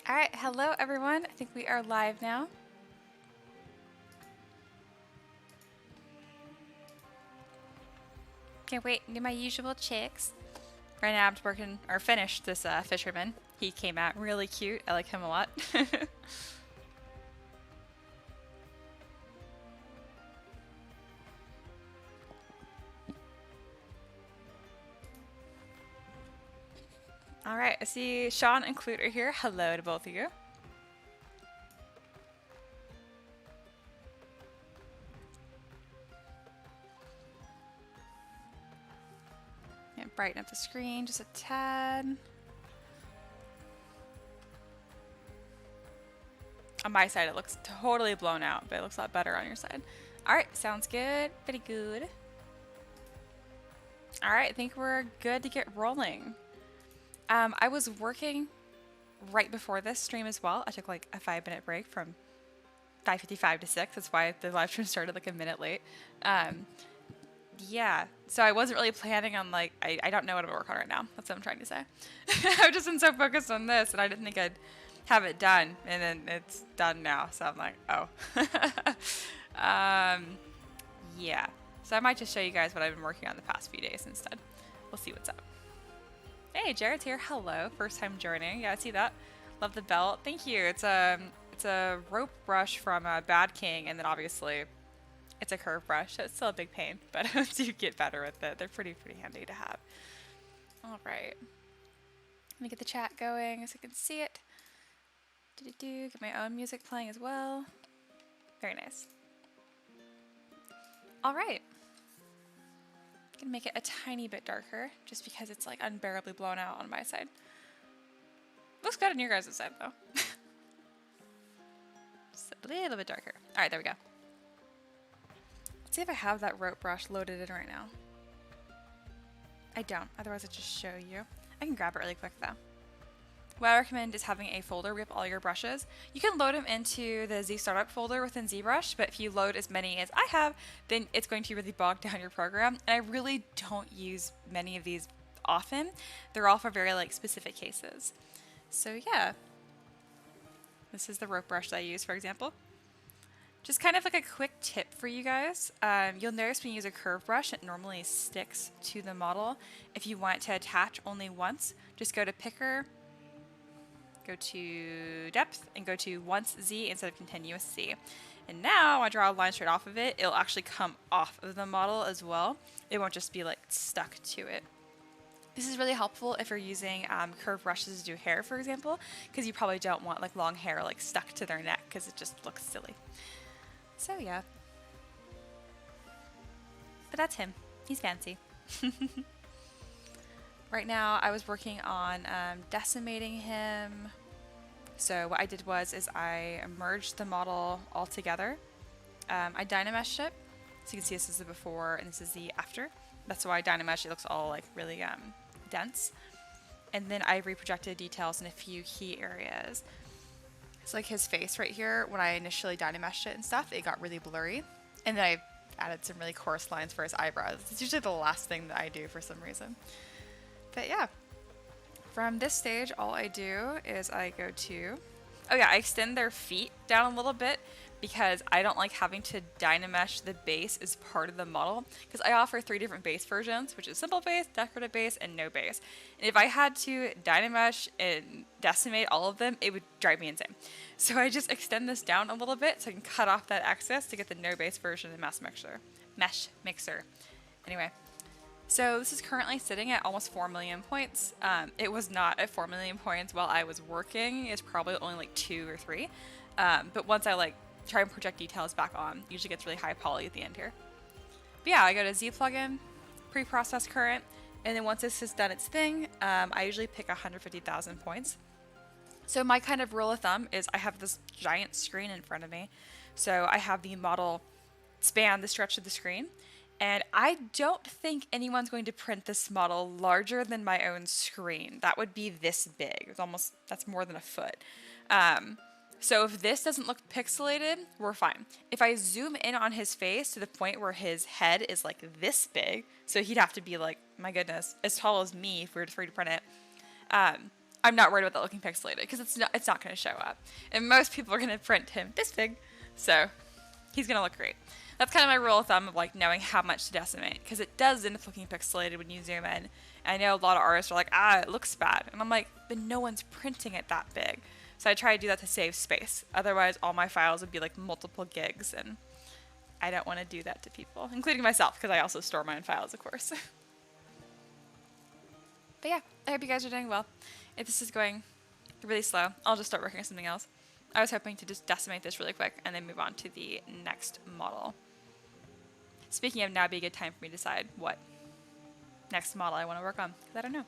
All right, hello everyone. I think we are live now. Can't wait to do my usual checks. Right now I'm working or finished this fisherman. He came out really cute. I like him a lot. All right, I see Sean and Clute are here. Hello to both of you. And brighten up the screen just a tad. On my side, it looks totally blown out, but it looks a lot better on your side. All right, sounds good. Pretty good. All right, I think we're good to get rolling. I was working right before this stream as well. I took like a 5-minute break from 5:55 to 6. That's why the live stream started like a minute late. Yeah, so I wasn't really planning on like, I don't know what I'm working on right now. That's what I'm trying to say. I've just been so focused on this and I didn't think I'd have it done. And then it's done now. So I'm like, oh. Yeah. So I might just show you guys what I've been working on the past few days instead. We'll see what's up. Hey, Jared's here. Hello. First time joining. Yeah, I see that. Love the belt. Thank you. It's a rope brush from Bad King, and then obviously it's a curve brush, so it's still a big pain, but once you get better with it, they're pretty handy to have. All right. Let me get the chat going so I can see it. Get my own music playing as well. Very nice. All right. Gonna make it a tiny bit darker, just because it's like unbearably blown out on my side. Looks good on your guys' side though. Just a little bit darker. All right, there we go. Let's see if I have that rope brush loaded in right now. I don't, otherwise I'd just show you. I can grab it really quick though. What I recommend is having a folder with all your brushes. You can load them into the Z Startup folder within ZBrush, but if you load as many as I have, then it's going to really bog down your program. And I really don't use many of these often. They're all for very like specific cases. So yeah, this is the rope brush that I use, for example. Just kind of like a quick tip for you guys. You'll notice when you use a curve brush, it normally sticks to the model. If you want to attach only once, just go to Picker, go to Depth, and go to Once Z instead of Continuous Z. And now, when I draw a line straight off of it, it'll actually come off of the model as well. It won't just be like stuck to it. This is really helpful if you're using curved brushes to do hair, for example, because you probably don't want like long hair like stuck to their neck because it just looks silly. So yeah. But that's him. He's fancy. Right now I was working on decimating him. So what I did is I merged the model all together. I dynameshed it. So you can see this is the before and this is the after. That's why I dynameshed it looks all like really dense. And then I reprojected details in a few key areas. So like his face right here, when I initially dynameshed it and stuff, it got really blurry. And then I added some really coarse lines for his eyebrows. It's usually the last thing that I do for some reason. But yeah, from this stage, all I do is I go to, oh yeah, I extend their feet down a little bit because I don't like having to dynamesh the base as part of the model because I offer 3 different base versions, which is simple base, decorative base, and no base. And if I had to dynamesh and decimate all of them, it would drive me insane. So I just extend this down a little bit so I can cut off that excess to get the no base version of the mesh mixer. Anyway, so this is currently sitting at almost 4 million points. It was not at 4 million points while I was working. It's probably only like 2 or 3. But once I like try and project details back on, usually gets really high poly at the end here. But yeah, I go to Z plugin, pre-process current, and then once this has done its thing, I usually pick 150,000 points. So my kind of rule of thumb is I have this giant screen in front of me. So I have the model span the stretch of the screen. And I don't think anyone's going to print this model larger than my own screen. That would be this big. It's almost, that's more than a foot. So if this doesn't look pixelated, we're fine. If I zoom in on his face to the point where his head is like this big, so he'd have to be like, my goodness, as tall as me if we were to 3D print it. I'm not worried about that looking pixelated because it's not going to show up. And most people are going to print him this big. So he's going to look great. That's kind of my rule of thumb of like knowing how much to decimate, because it does end up looking pixelated when you zoom in. And I know a lot of artists are like, it looks bad. And I'm like, but no one's printing it that big. So I try to do that to save space. Otherwise, all my files would be like multiple gigs, and I don't want to do that to people, including myself, because I also store my own files, of course. But yeah, I hope you guys are doing well. If this is going really slow, I'll just start working on something else. I was hoping to just decimate this really quick and then move on to the next model. Speaking of, now would be a good time for me to decide what next model I want to work on, because I don't know.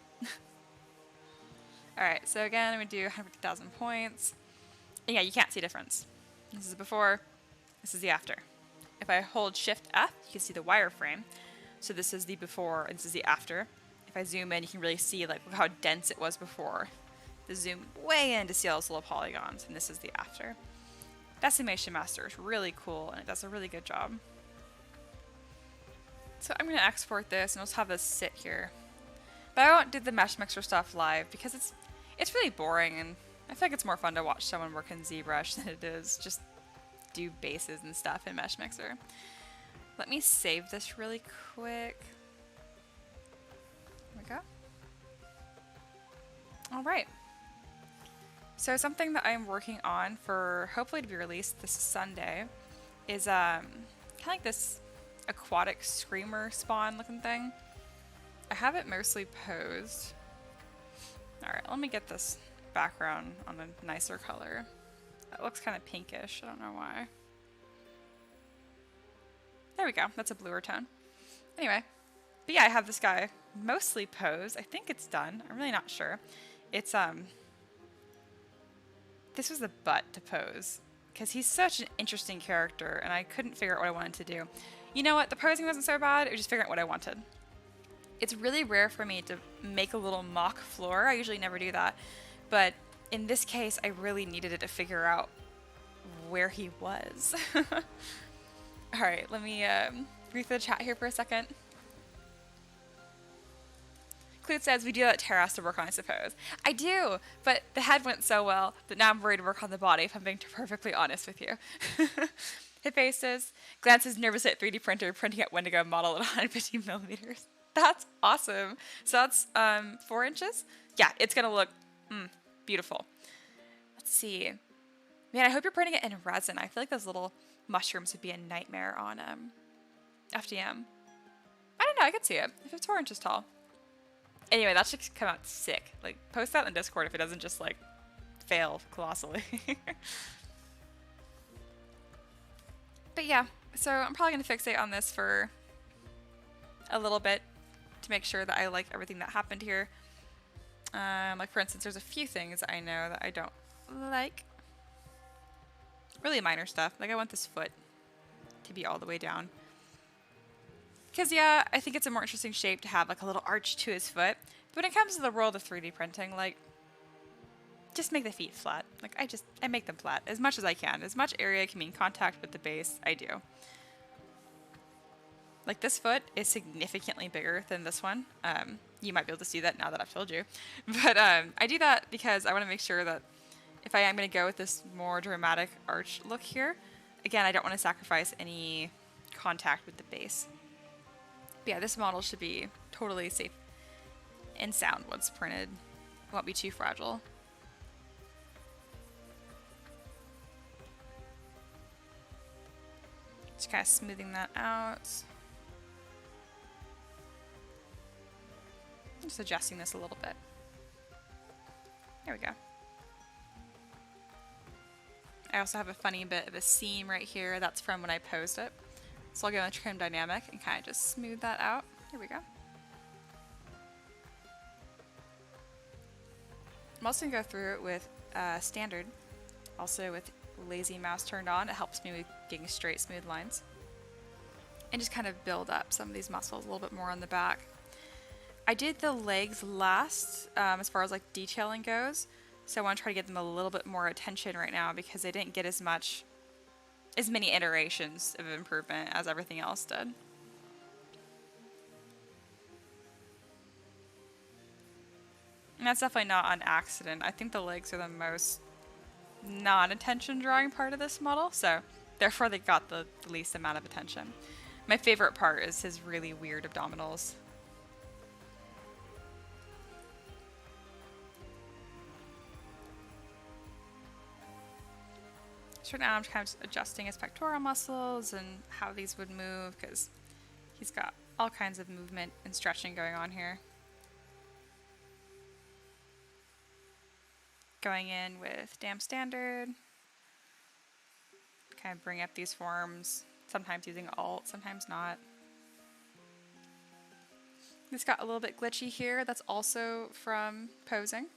Alright, so again, I'm going to do 150,000 points. And yeah, you can't see a difference. This is before, this is the after. If I hold Shift F, you can see the wireframe. So this is the before, and this is the after. If I zoom in, you can really see like how dense it was before. To zoom way in to see all those little polygons, and this is the after. Decimation Master is really cool, and it does a really good job. So I'm going to export this, and let's have this sit here. But I won't do the Mesh Mixer stuff live, because it's really boring, and I feel like it's more fun to watch someone work in ZBrush than it is just do bases and stuff in Mesh Mixer. Let me save this really quick. There we go. Alright. So something that I'm working on for hopefully to be released this Sunday is kind of like this aquatic screamer spawn looking thing. I have it mostly posed. Alright, let me get this background on a nicer color. That looks kind of pinkish, I don't know why. There we go, that's a bluer tone. Anyway, but yeah, I have this guy mostly posed. I think it's done, I'm really not sure. It's this was the butt to pose, because he's such an interesting character, and I couldn't figure out what I wanted to do. You know what, the posing wasn't so bad, it was just figuring out what I wanted. It's really rare for me to make a little mock floor, I usually never do that, but in this case I really needed it to figure out where he was. Alright, let me read through the chat here for a second. Clute says, we do that Terras to work on, I suppose. I do, but the head went so well that now I'm worried to work on the body, if I'm being perfectly honest with you. Hipface says, glances nervous at 3D printer, printing at Wendigo model at 150 millimeters. That's awesome. So that's 4 inches? Yeah, it's going to look beautiful. Let's see. Man, I hope you're printing it in resin. I feel like those little mushrooms would be a nightmare on FDM. I don't know, I could see it. If it's 4 inches tall. Anyway, that should come out sick. Like, post that in Discord if it doesn't just, like, fail colossally. But yeah, so I'm probably going to fixate on this for a little bit to make sure that I like everything that happened here. Like, for instance, there's a few things I know that I don't like. Really minor stuff. Like, I want this foot to be all the way down. Because, yeah, I think it's a more interesting shape to have, like, a little arch to his foot. But when it comes to the world of 3D printing, like, just make the feet flat. Like, I make them flat as much as I can. As much area can be in contact with the base, I do. Like, this foot is significantly bigger than this one. You might be able to see that now that I've told you. But I do that because I want to make sure that if I am going to go with this more dramatic arch look here, again, I don't want to sacrifice any contact with the base. But yeah, this model should be totally safe and sound once printed. It won't be too fragile. Just kind of smoothing that out. Just adjusting this a little bit. There we go. I also have a funny bit of a seam right here. That's from when I posed it. So I'll go into Trim Dynamic and kind of just smooth that out. Here we go. I'm also going to go through it with Standard. Also with Lazy Mouse turned on. It helps me with getting straight, smooth lines. And just kind of build up some of these muscles a little bit more on the back. I did the legs last as far as like detailing goes. So I want to try to get them a little bit more attention right now because they didn't get as many iterations of improvement as everything else did. And that's definitely not on accident. I think the legs are the most non-attention drawing part of this model, so therefore they got the least amount of attention. My favorite part is his really weird abdominals. So now I'm kind of adjusting his pectoral muscles and how these would move, because he's got all kinds of movement and stretching going on here. Going in with Damn Standard. Kind of bring up these forms, sometimes using Alt, sometimes not. This got a little bit glitchy here. That's also from posing.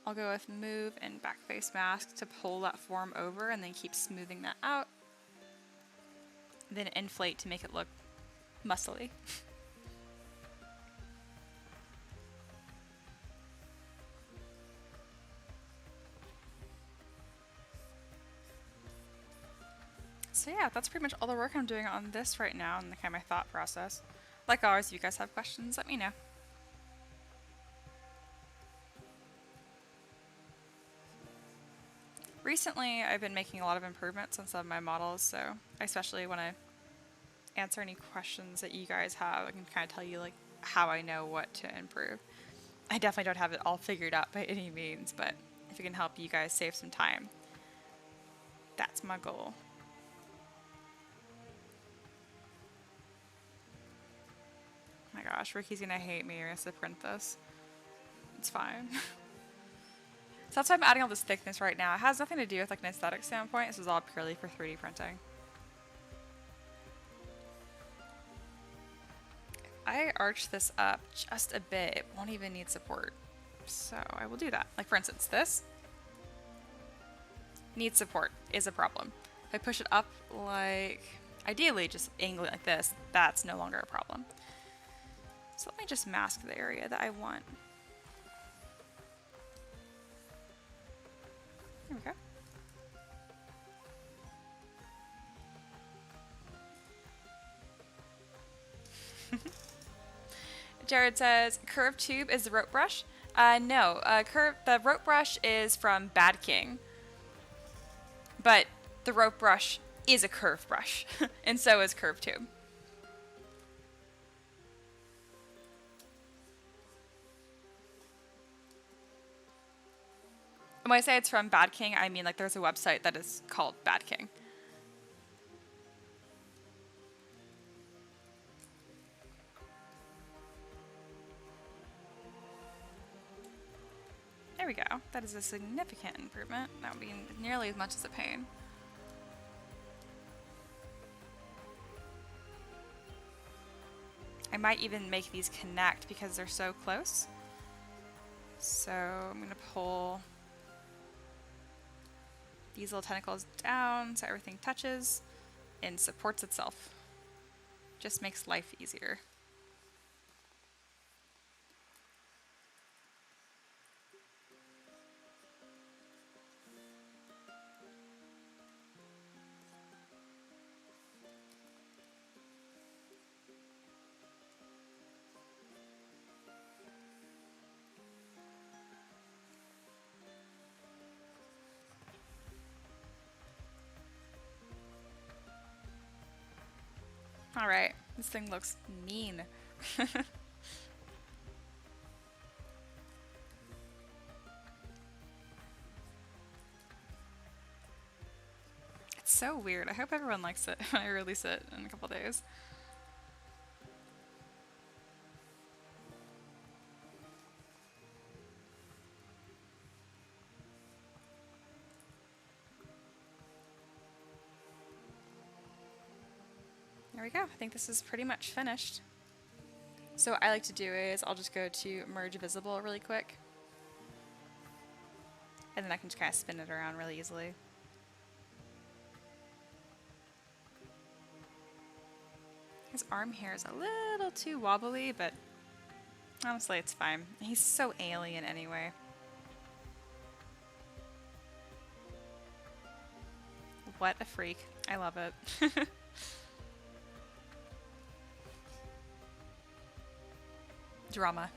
I'll go with Move and Backface Mask to pull that form over and then keep smoothing that out. Then inflate to make it look muscly. So yeah, that's pretty much all the work I'm doing on this right now and the kind of my thought process. Like always, if you guys have questions, let me know. Recently, I've been making a lot of improvements on some of my models, so I especially want to answer any questions that you guys have. I can kind of tell you like how I know what to improve. I definitely don't have it all figured out by any means, but if it can help you guys save some time, that's my goal. Oh my gosh, Ricky's gonna hate me. We're gonna have to print this. It's fine. So that's why I'm adding all this thickness right now. It has nothing to do with like an aesthetic standpoint. This is all purely for 3D printing. If I arch this up just a bit, it won't even need support. So I will do that. Like for instance, this needs support, is a problem. If I push it up like, ideally just angle it like this, that's no longer a problem. So let me just mask the area that I want. There we go. Jared says, curved tube is the rope brush? No, the rope brush is from Bad King. But the rope brush is a curved brush, and so is curved tube. And when I say it's from Bad King, I mean like there's a website that is called Bad King. There we go. That is a significant improvement. That would be nearly as much as a pain. I might even make these connect because they're so close. So I'm going to pull these little tentacles down so everything touches and supports itself. Just makes life easier. All right, this thing looks mean. It's so weird. I hope everyone likes it when I release it in a couple days. There we go. I think this is pretty much finished. So what I like to do is I'll just go to merge visible really quick. And then I can just kind of spin it around really easily. His arm here is a little too wobbly, but honestly it's fine. He's so alien anyway. What a freak. I love it. Drama.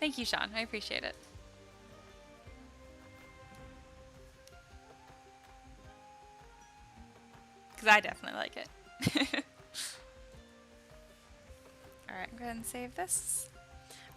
Thank you, Sean. I appreciate it. Because I definitely like it. Alright, go ahead and save this.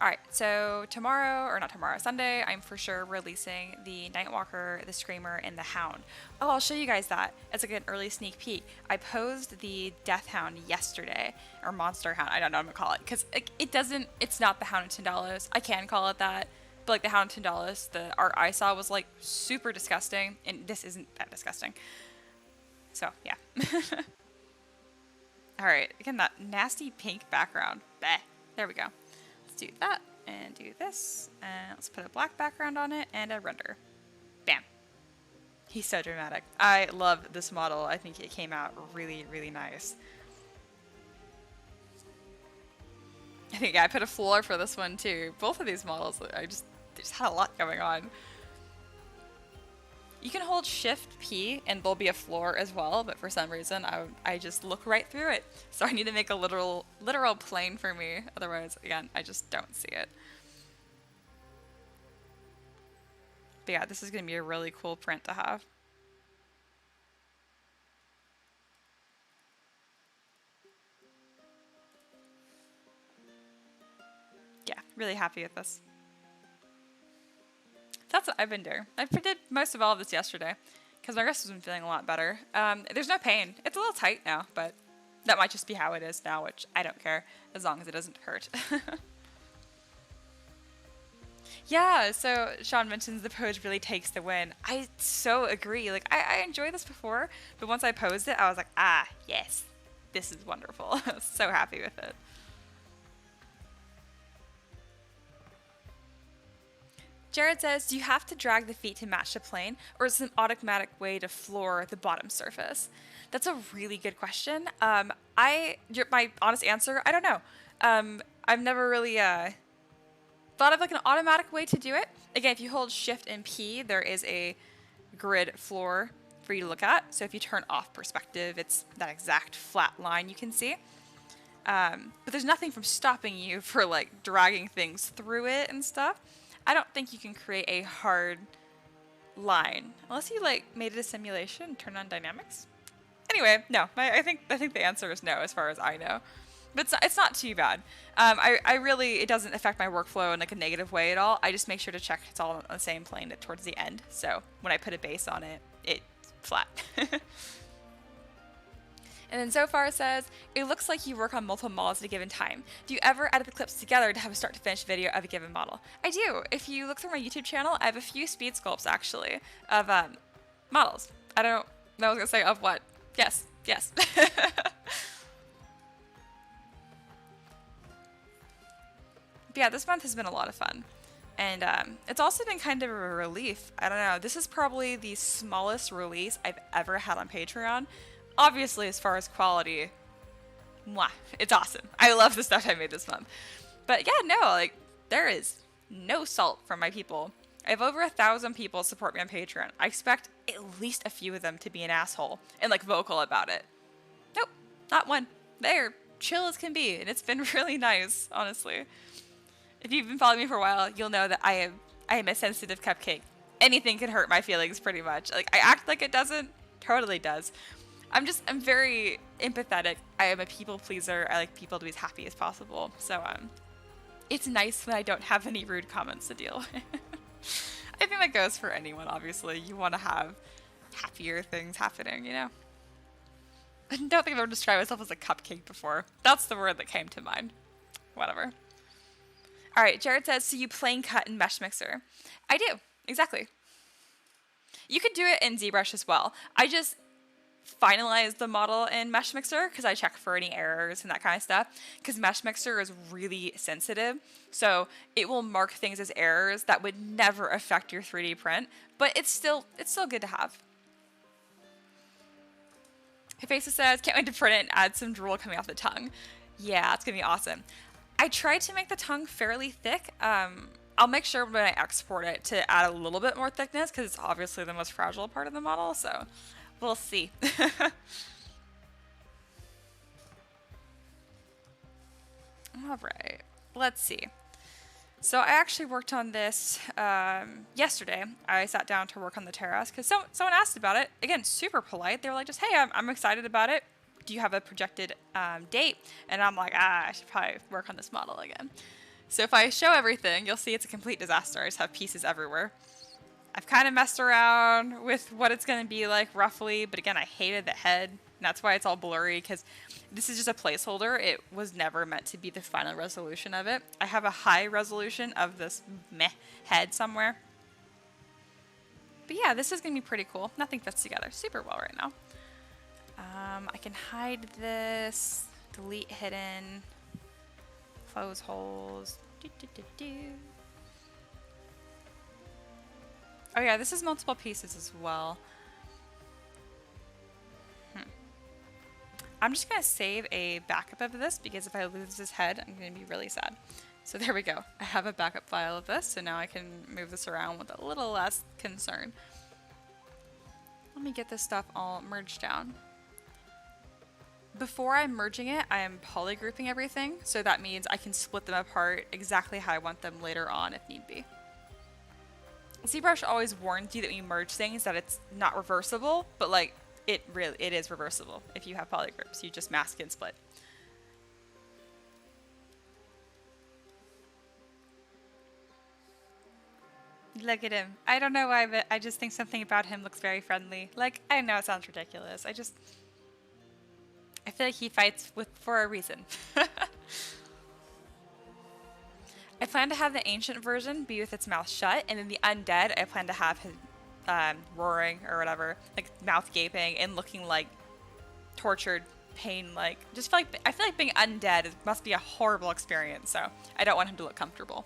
Alright, so tomorrow, or not tomorrow, Sunday, I'm for sure releasing the Nightwalker, the Screamer, and the Hound. Oh, I'll show you guys that. It's like an early sneak peek. I posed the Death Hound yesterday, or Monster Hound, I don't know what I'm gonna call it, because it's not the Hound of Tindalos. I can call it that, but like the Hound of Tindalos, the art I saw was like super disgusting, and this isn't that disgusting. So, yeah. Alright, again, that nasty pink background. Bleh. There we go. Let's do that, and do this, and let's put a black background on it, and a render. Bam. He's so dramatic. I love this model. I think it came out really, really nice. I think I put a floor for this one, too. Both of these models, they just had a lot going on. You can hold Shift P and there'll be a floor as well, but for some reason I just look right through it. So I need to make a literal plane for me. Otherwise, again, I just don't see it. But yeah, this is going to be a really cool print to have. Yeah, really happy with this. That's what I've been doing. I did most of all of this yesterday because my wrist has been feeling a lot better. There's no pain. It's a little tight now, but that might just be how it is now, which I don't care as long as it doesn't hurt. Yeah, so Sean mentions the pose really takes the win. I so agree. Like, I enjoyed this before, but once I posed it, I was like, ah, yes, this is wonderful. So happy with it. Jared says, do you have to drag the feet to match the plane, or is it an automatic way to floor the bottom surface? That's a really good question. My honest answer, I don't know. I've never really thought of like an automatic way to do it. Again, if you hold Shift and P, there is a grid floor for you to look at. So if you turn off perspective, it's that exact flat line you can see. But there's nothing from stopping you for like dragging things through it and stuff. I don't think you can create a hard line unless you like made it a simulation and turn on dynamics. Anyway, no, I think the answer is no as far as I know, but it's not too bad. I really, it doesn't affect my workflow in like a negative way at all. I just make sure to check it's all on the same plane towards the end. So when I put a base on it, it's flat. And then so far it says, it looks like you work on multiple models at a given time. Do you ever edit the clips together to have a start to finish video of a given model? I do. If you look through my YouTube channel, I have a few speed sculpts actually of models. I don't know what I was going to say of what. Yes. But yeah, this month has been a lot of fun. And it's also been kind of a relief. I don't know. This is probably the smallest release I've ever had on Patreon. Obviously, as far as quality, mwah, it's awesome. I love the stuff I made this month. But yeah, no, like, there is no salt from my people. I have over 1,000 people support me on Patreon. I expect at least a few of them to be an asshole and, like, vocal about it. Nope, not one. They're chill as can be, and it's been really nice, honestly. If you've been following me for a while, you'll know that I am a sensitive cupcake. Anything can hurt my feelings, pretty much. Like, I act like it doesn't, totally does. I'm very empathetic. I am a people pleaser. I like people to be as happy as possible. So, it's nice when I don't have any rude comments to deal with. I think that goes for anyone, obviously. You want to have happier things happening, you know? I don't think I've ever described myself as a cupcake before. That's the word that came to mind. Whatever. Alright, Jared says, so you plane cut in Mesh Mixer. I do, exactly. You could do it in ZBrush as well. I just finalize the model in Mesh Mixer because I check for any errors and that kind of stuff, because Mesh Mixer is really sensitive, so it will mark things as errors that would never affect your 3D print, but it's still good to have. Hifesa says, can't wait to print it and add some drool coming off the tongue. Yeah, it's gonna be awesome. I tried to make the tongue fairly thick. I'll make sure when I export it to add a little bit more thickness because it's obviously the most fragile part of the model, so we'll see. All right, let's see. So I actually worked on this yesterday. I sat down to work on the terrace because someone asked about it. Again, super polite. They were like, just, hey, I'm excited about it. Do you have a projected date? And I'm like, I should probably work on this model again. So if I show everything, you'll see it's a complete disaster. I just have pieces everywhere. I've kind of messed around with what it's going to be like roughly, but again, I hated the head, and that's why it's all blurry, because this is just a placeholder. It was never meant to be the final resolution of it. I have a high resolution of this meh head somewhere. But yeah, this is going to be pretty cool. Nothing fits together super well right now. I can hide this, delete hidden, close holes. Oh yeah, this is multiple pieces as well. I'm just going to save a backup of this because if I lose this head, I'm going to be really sad. So there we go. I have a backup file of this, so now I can move this around with a little less concern. Let me get this stuff all merged down. Before I'm merging it, I am polygrouping everything, so that means I can split them apart exactly how I want them later on if need be. ZBrush always warns you that when you merge things that it's not reversible, but like it is reversible if you have polygroups. You just mask and split. Look at him. I don't know why, but I just think something about him looks very friendly. Like, I know it sounds ridiculous. I feel like he fights for a reason. I plan to have the ancient version be with its mouth shut, and then the undead, I plan to have his roaring or whatever, like mouth gaping and looking like tortured, pain. Like, I feel like being undead must be a horrible experience. So I don't want him to look comfortable.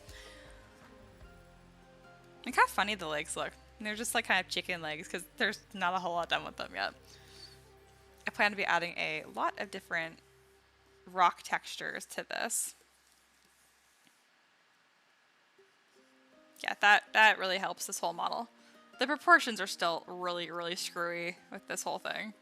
And kind of funny the legs look. They're just like kind of chicken legs because there's not a whole lot done with them yet. I plan to be adding a lot of different rock textures to this. Yeah, that really helps this whole model. The proportions are still really, really screwy with this whole thing.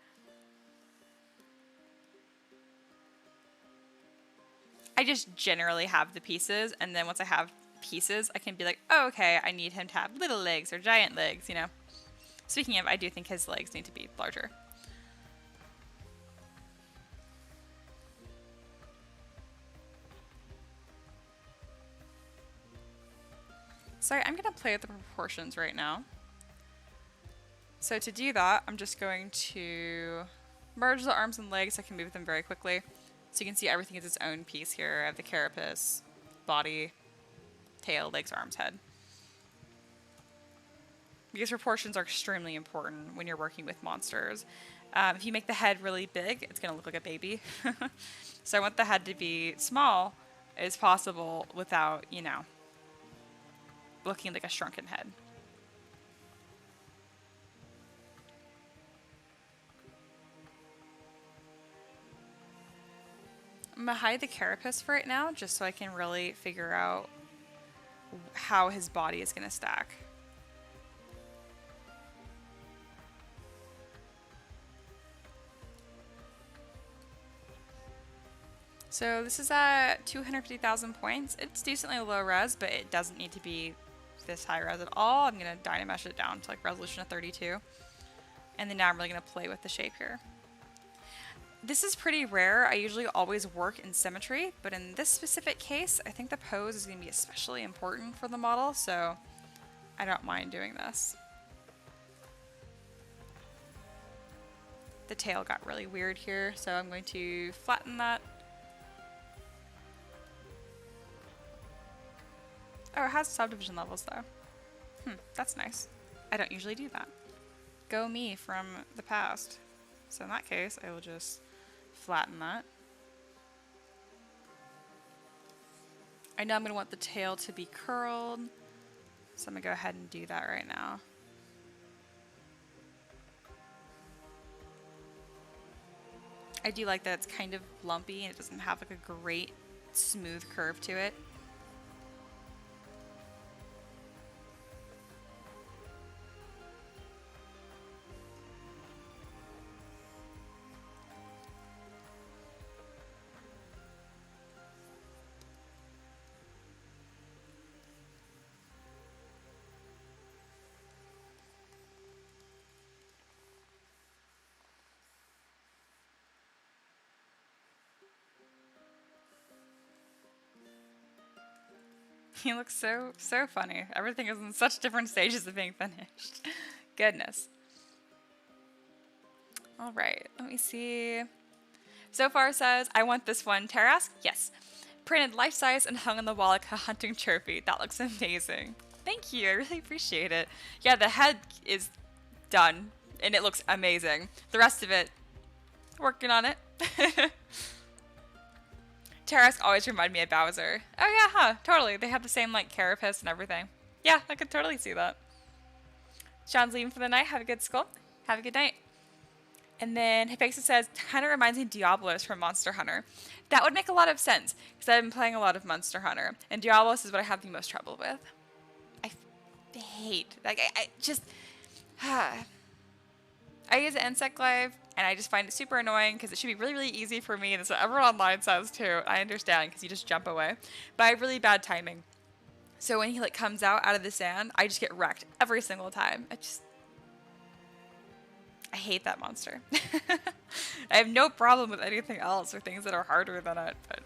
I just generally have the pieces, and then once I have pieces, I can be like, oh, okay, I need him to have little legs or giant legs, you know. Speaking of, I do think his legs need to be larger. So I'm going to play with the proportions right now. So to do that, I'm just going to merge the arms and legs so I can move them very quickly. So you can see everything is its own piece here. I have the carapace, body, tail, legs, arms, head. Because proportions are extremely important when you're working with monsters. If you make the head really big, it's going to look like a baby. So I want the head to be small as possible without, you know, looking like a shrunken head. I'm going to hide the carapace for right now just so I can really figure out how his body is going to stack. So this is at 250,000 points. It's decently low res, but it doesn't need to be this high res at all. I'm going to Dynamesh it down to like resolution of 32. And then now I'm really going to play with the shape here. This is pretty rare. I usually always work in symmetry, but in this specific case, I think the pose is going to be especially important for the model, so I don't mind doing this. The tail got really weird here, so I'm going to flatten that. Oh, it has subdivision levels though. That's nice. I don't usually do that. Go me from the past. So in that case, I will just flatten that. I know I'm going to want the tail to be curled, so I'm going to go ahead and do that right now. I do like that it's kind of lumpy and it doesn't have like a great smooth curve to it. He looks so funny. Everything is in such different stages of being finished. Goodness. All right, let me see. So far says, I want this one. Tarask? Yes. Printed life size and hung on the wall like a hunting trophy. That looks amazing. Thank you, I really appreciate it. Yeah, the head is done and it looks amazing. The rest of it, working on it. Tarask always remind me of Bowser. Oh yeah, huh, totally. They have the same like carapace and everything. Yeah, I could totally see that. Sean's leaving for the night. Have a good sculpt. Have a good night. And then Hypaxa says, kind of reminds me of Diablos from Monster Hunter. That would make a lot of sense, because I've been playing a lot of Monster Hunter, and Diablos is what I have the most trouble with. I hate, like, I just, I use Insect Glaive, and I just find it super annoying, because it should be really, really easy for me, and that's what everyone online says too. I understand, because you just jump away. But I have really bad timing. So when he, like, comes out of the sand, I just get wrecked every single time. I hate that monster. I have no problem with anything else or things that are harder than it, but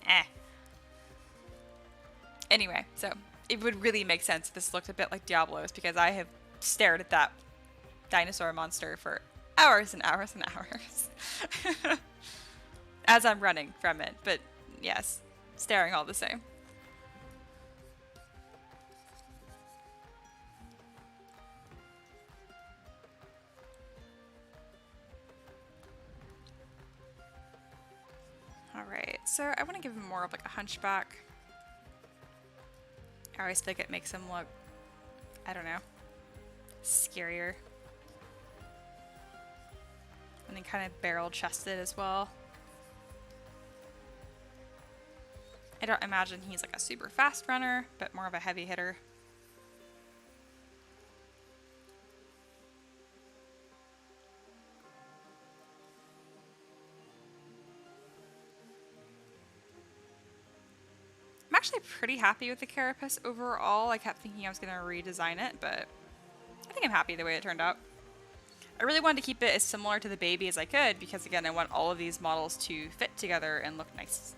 eh. Anyway, so it would really make sense if this looked a bit like Diablos, because I have stared at that dinosaur monster for hours and hours and hours as I'm running from it, but yes, staring all the same. Alright, so I want to give him more of like a hunchback. I always think it makes him look, I don't know, scarier. And then kind of barrel-chested as well. I don't imagine he's like a super fast runner, but more of a heavy hitter. I'm actually pretty happy with the carapace overall. I kept thinking I was going to redesign it, but I think I'm happy the way it turned out. I really wanted to keep it as similar to the baby as I could, because again, I want all of these models to fit together and look nice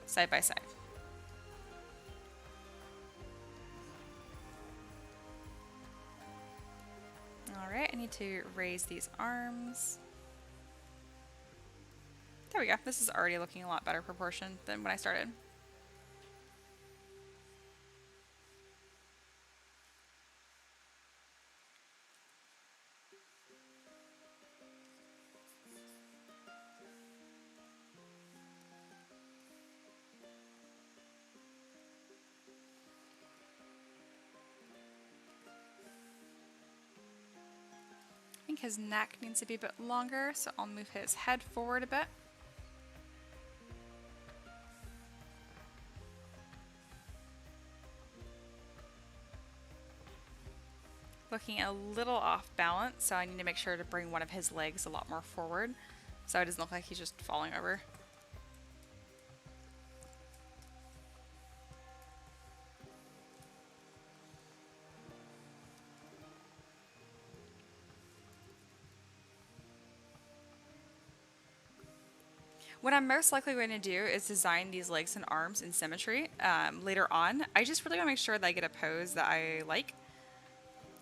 side by side. Alright, I need to raise these arms. There we go. This is already looking a lot better proportioned than when I started. I think his neck needs to be a bit longer, so I'll move his head forward a bit. Looking a little off balance, so I need to make sure to bring one of his legs a lot more forward, so it doesn't look like he's just falling over. What I'm most likely going to do is design these legs and arms in symmetry later on. I just really want to make sure that I get a pose that I like,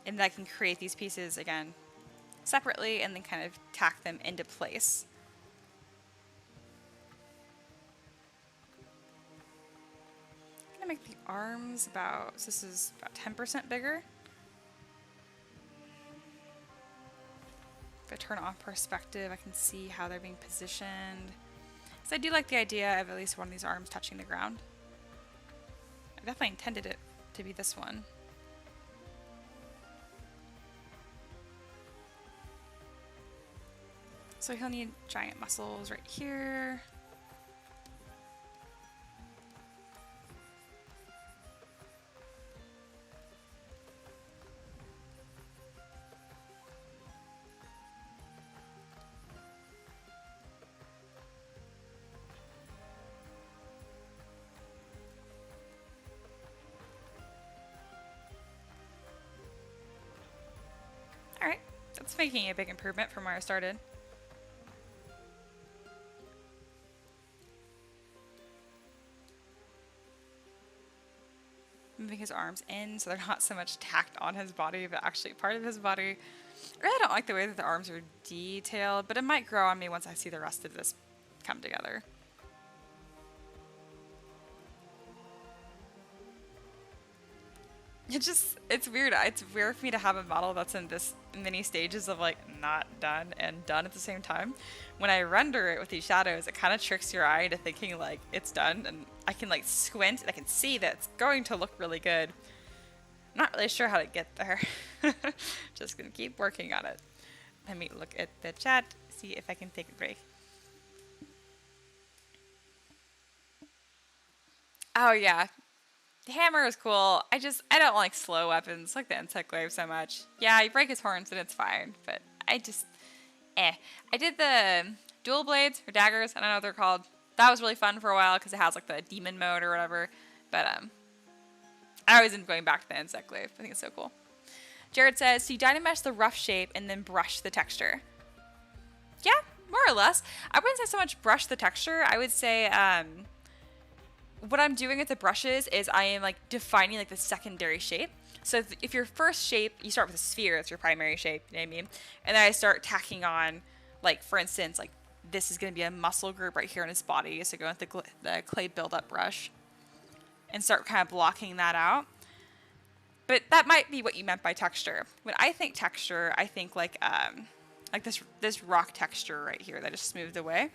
and that I can create these pieces again separately and then kind of tack them into place. I'm going to make the arms about, so this is about 10% bigger. If I turn off perspective, I can see how they're being positioned. So I do like the idea of at least one of these arms touching the ground. I definitely intended it to be this one. So he'll need giant muscles right here. Alright, that's making a big improvement from where I started. moving his arms in so they're not so much tacked on his body, but actually part of his body. I really don't like the way that the arms are detailed, but it might grow on me once I see the rest of this come together. It's weird. It's weird for me to have a model that's in this many stages of like not done and done at the same time. When I render it with these shadows, it kind of tricks your eye into thinking like it's done, and I can like squint and I can see that it's going to look really good. I'm not really sure how to get there. Just gonna keep working on it. Let me look at the chat, see if I can take a break. Oh yeah. The hammer is cool. I don't like slow weapons like the insect glaive so much. Yeah, you break his horns and it's fine, but I did the dual blades or daggers, I don't know what they're called. That was really fun for a while because it has like the demon mode or whatever. But I always end up going back to the insect glaive. I think it's so cool. Jared says, so you dynamesh the rough shape and then brush the texture. Yeah, more or less. I wouldn't say so much brush the texture. I would say what I'm doing with the brushes is I am like defining like the secondary shape. So if your first shape, you start with a sphere, that's your primary shape, you know what I mean? And then I start tacking on, like for instance, like this is going to be a muscle group right here in his body. So go with the clay buildup brush and start kind of blocking that out. But that might be what you meant by texture. When I think texture, I think like this rock texture right here that is smoothed away.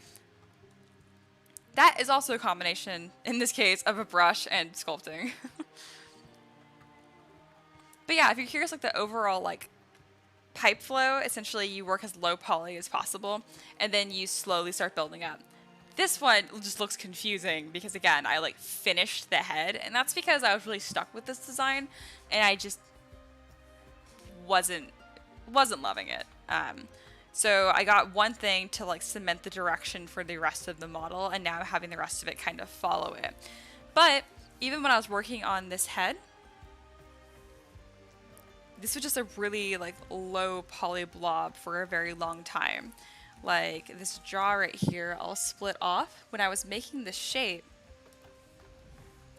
That is also a combination, in this case, of a brush and sculpting. But yeah, if you're curious like the overall like pipe flow, essentially you work as low poly as possible, and then you slowly start building up. This one just looks confusing because again, I like finished the head, and that's because I was really stuck with this design, and I just wasn't loving it. So I got one thing to like cement the direction for the rest of the model, and now having the rest of it kind of follow it. But even when I was working on this head, this was just a really like low poly blob for a very long time. Like this jaw right here, I'll split off. When I was making the shape,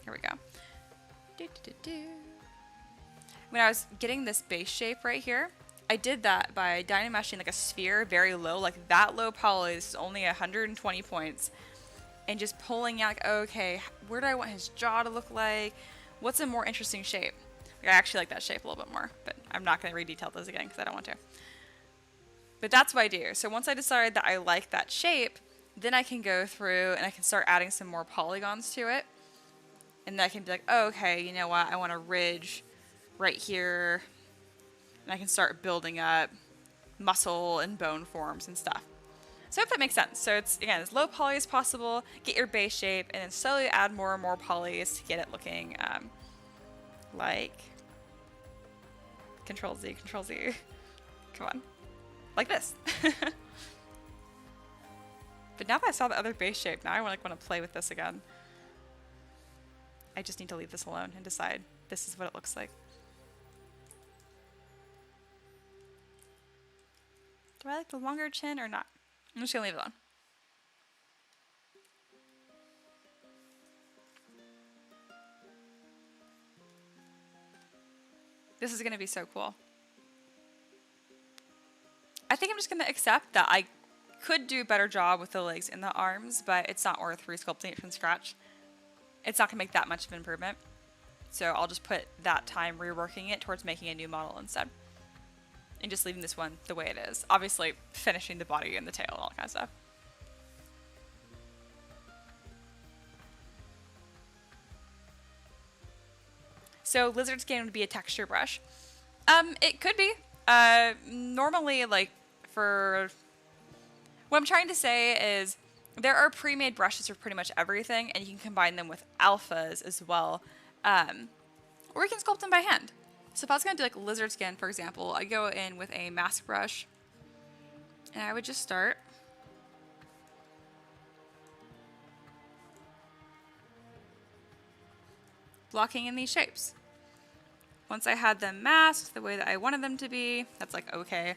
here we go. When I was getting this base shape right here, I did that by dynameshing like a sphere very low, like that low poly. This is only 120 points, and just pulling out like, okay, where do I want his jaw to look like? What's a more interesting shape? Like, I actually like that shape a little bit more, but I'm not going to redetail those again because I don't want to. But that's what I do. So once I decide that I like that shape, then I can go through and I can start adding some more polygons to it, and then I can be like, oh, okay, you know what? I want a ridge right here. And I can start building up muscle and bone forms and stuff. So if that makes sense. So it's, again, as low poly as possible, get your base shape, and then slowly add more and more polys to get it looking like Control Z, Control Z. Come on. Like this. But now that I saw the other base shape, now I want to play with this again. I just need to leave this alone and decide this is what it looks like. Do I like the longer chin or not? I'm just gonna leave it on. This is gonna be so cool. I think I'm just gonna accept that I could do a better job with the legs and the arms, but it's not worth resculpting it from scratch. It's not gonna make that much of an improvement. So I'll just put that time reworking it towards making a new model instead. And just leaving this one the way it is. Obviously, finishing the body and the tail and all that kind of stuff. So lizard skin would be a texture brush. It could be. Normally, like, for... What I'm trying to say is there are pre-made brushes for pretty much everything, and you can combine them with alphas as well. Or you can sculpt them by hand. So if I was going to do like lizard skin, for example, I go in with a mask brush, and I would just start blocking in these shapes. Once I had them masked the way that I wanted them to be, that's like okay.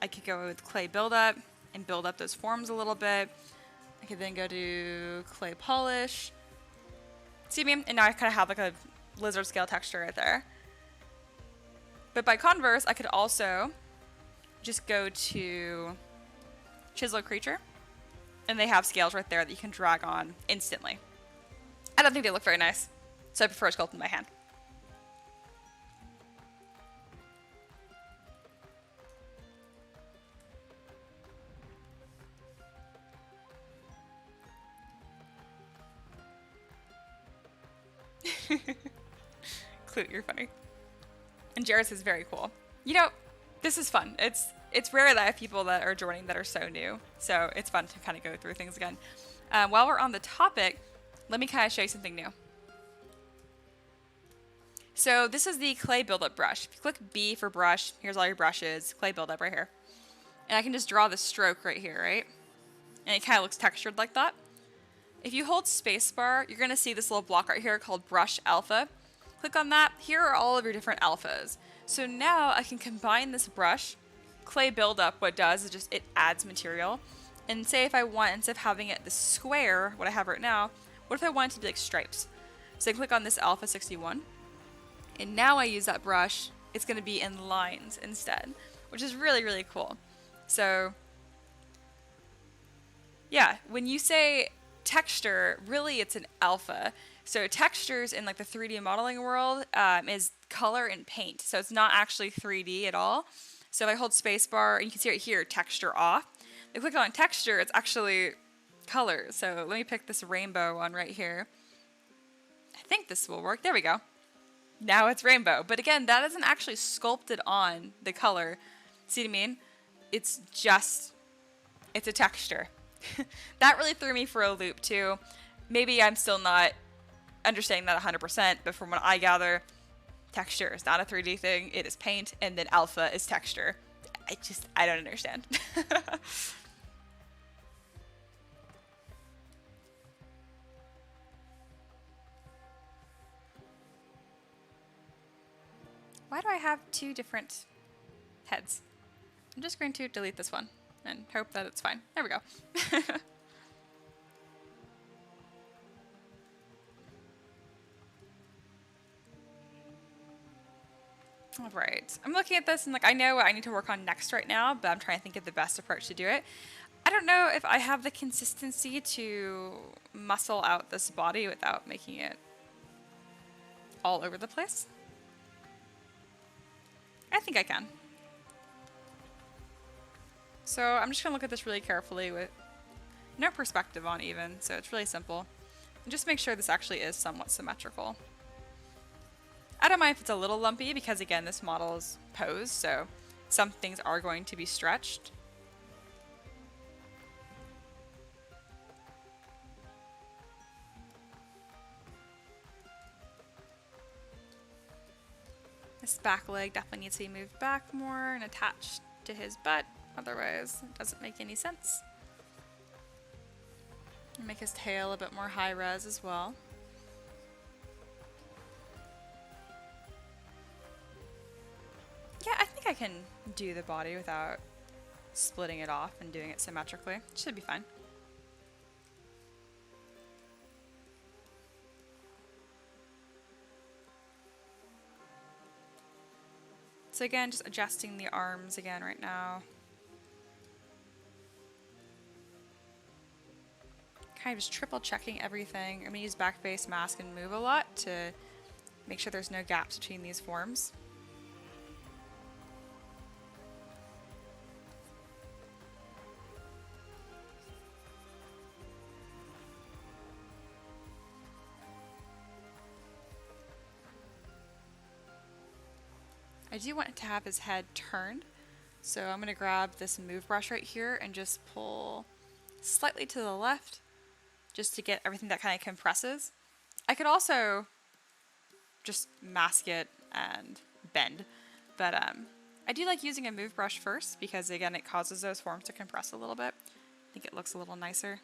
I could go with clay buildup and build up those forms a little bit. I could then go to clay polish. See me? And now I kind of have like a lizard scale texture right there. But by converse, I could also just go to Chisel Creature, and they have scales right there that you can drag on instantly. I don't think they look very nice, so I prefer sculpting by hand. Clute, you're funny. And Jared's is very cool. You know, this is fun. It's rare that I have people that are joining that are so new, so it's fun to kind of go through things again. While we're on the topic, let me kind of show you something new. So this is the clay buildup brush. If you click B for brush, here's all your brushes, clay buildup right here. And I can just draw the stroke right here, right? And it kind of looks textured like that. If you hold spacebar, you're going to see this little block right here called Brush Alpha. Click on that. Here are all of your different alphas. So now I can combine this brush. Clay buildup, what it does is just it adds material. And say if I want, instead of having it the square, what I have right now, what if I want it to be like stripes? So I click on this Alpha 61. And now I use that brush, it's going to be in lines instead, which is really, really cool. So yeah, when you say texture, really it's an alpha. So textures in like the 3D modeling world is color and paint. So it's not actually 3D at all. So if I hold spacebar, and you can see right here, texture off. If I click on texture, it's actually color. So let me pick this rainbow one right here. I think this will work. There we go. Now it's rainbow. But again, that isn't actually sculpted on the color. See what I mean? It's a texture. That really threw me for a loop too. Maybe I'm still not understanding that 100%, but from what I gather, texture is not a 3D thing. It is paint, and then alpha is texture. I don't understand. Why do I have two different heads? I'm just going to delete this one and hope that it's fine. There we go. All right. I'm looking at this and like I know what I need to work on next right now, but I'm trying to think of the best approach to do it. I don't know if I have the consistency to muscle out this body without making it all over the place. I think I can. So I'm just gonna look at this really carefully with no perspective on even, so it's really simple. And just make sure this actually is somewhat symmetrical. I don't mind if it's a little lumpy because again, this model is posed, so some things are going to be stretched. This back leg definitely needs to be moved back more and attached to his butt, otherwise it doesn't make any sense. And make his tail a bit more high res as well. Yeah, I think I can do the body without splitting it off and doing it symmetrically. Should be fine. So again, just adjusting the arms again right now. Kind of just triple checking everything. I'm gonna use backface, mask, and move a lot to make sure there's no gaps between these forms. I do want to have his head turned, so I'm going to grab this move brush right here and just pull slightly to the left just to get everything that kind of compresses. I could also just mask it and bend, but I do like using a move brush first because again it causes those forms to compress a little bit. I think it looks a little nicer.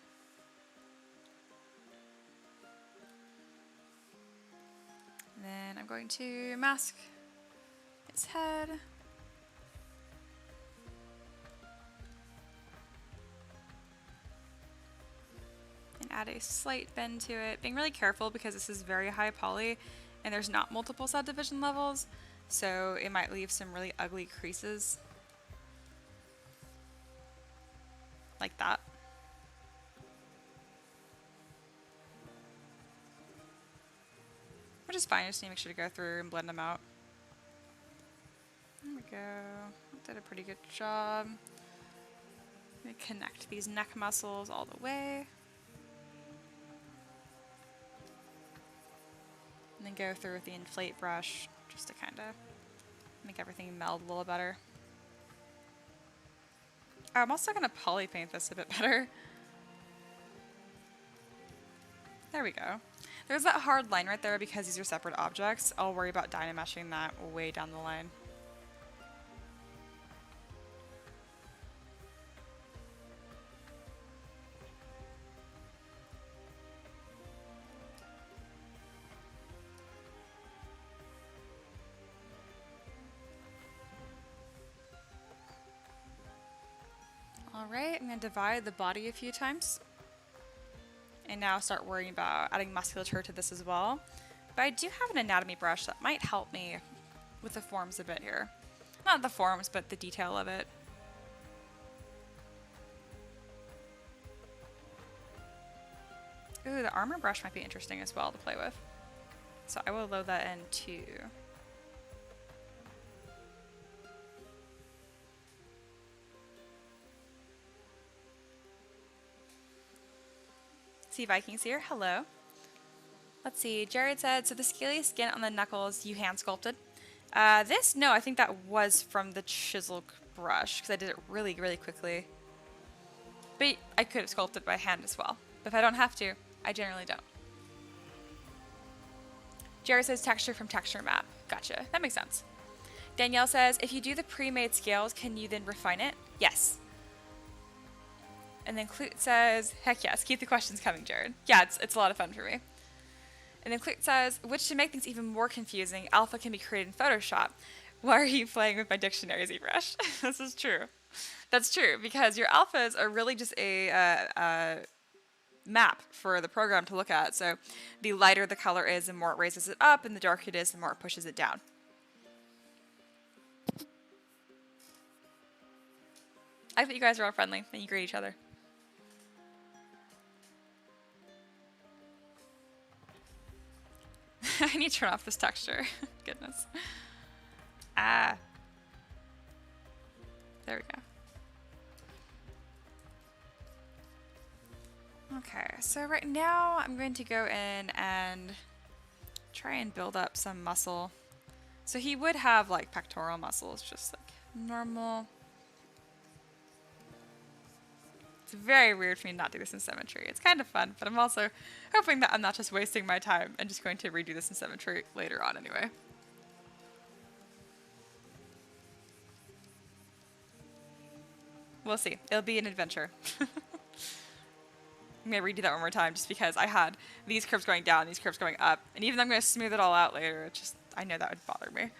And then I'm going to mask his head. And add a slight bend to it. Being really careful because this is very high poly and there's not multiple subdivision levels, so it might leave some really ugly creases like that. Which is fine, I just need to make sure to go through and blend them out. There we go. Did a pretty good job. I'm going to connect these neck muscles all the way. And then go through with the inflate brush just to kind of make everything meld a little better. Oh, I'm also going to poly paint this a bit better. There we go. There's that hard line right there because these are separate objects. I'll worry about dynameshing that way down the line. Alright, I'm going to divide the body a few times. And now start worrying about adding musculature to this as well. But I do have an anatomy brush that might help me with the forms a bit here. Not the forms, but the detail of it. Ooh, the armor brush might be interesting as well to play with. So I will load that in too. See Vikings here, hello. Let's see, Jared said, so the scaly skin on the knuckles you hand sculpted. No, I think that was from the chisel brush because I did it really, really quickly. But I could have sculpted by hand as well. But if I don't have to, I generally don't. Jared says texture from texture map. Gotcha, that makes sense. Danielle says, if you do the pre-made scales, can you then refine it? Yes. And then Clute says, heck yes, keep the questions coming, Jared. Yeah, it's a lot of fun for me. And then Clute says, which to make things even more confusing, alpha can be created in Photoshop. Why are you playing with my dictionary, ZBrush? This is true. That's true, because your alphas are really just a map for the program to look at. So the lighter the color is, the more it raises it up, and the darker it is, the more it pushes it down. I think you guys are all friendly and you greet each other. I need to turn off this texture. Goodness. Ah. There we go. Okay, so right now I'm going to go in and try and build up some muscle. So he would have like pectoral muscles, just like normal. It's very weird for me to not do this in symmetry. It's kind of fun, but I'm also hoping that I'm not just wasting my time and just going to redo this in symmetry later on anyway. We'll see. It'll be an adventure. I'm going to redo that one more time just because I had these curves going down, these curves going up, and even though I'm going to smooth it all out later, it's just, I know that would bother me.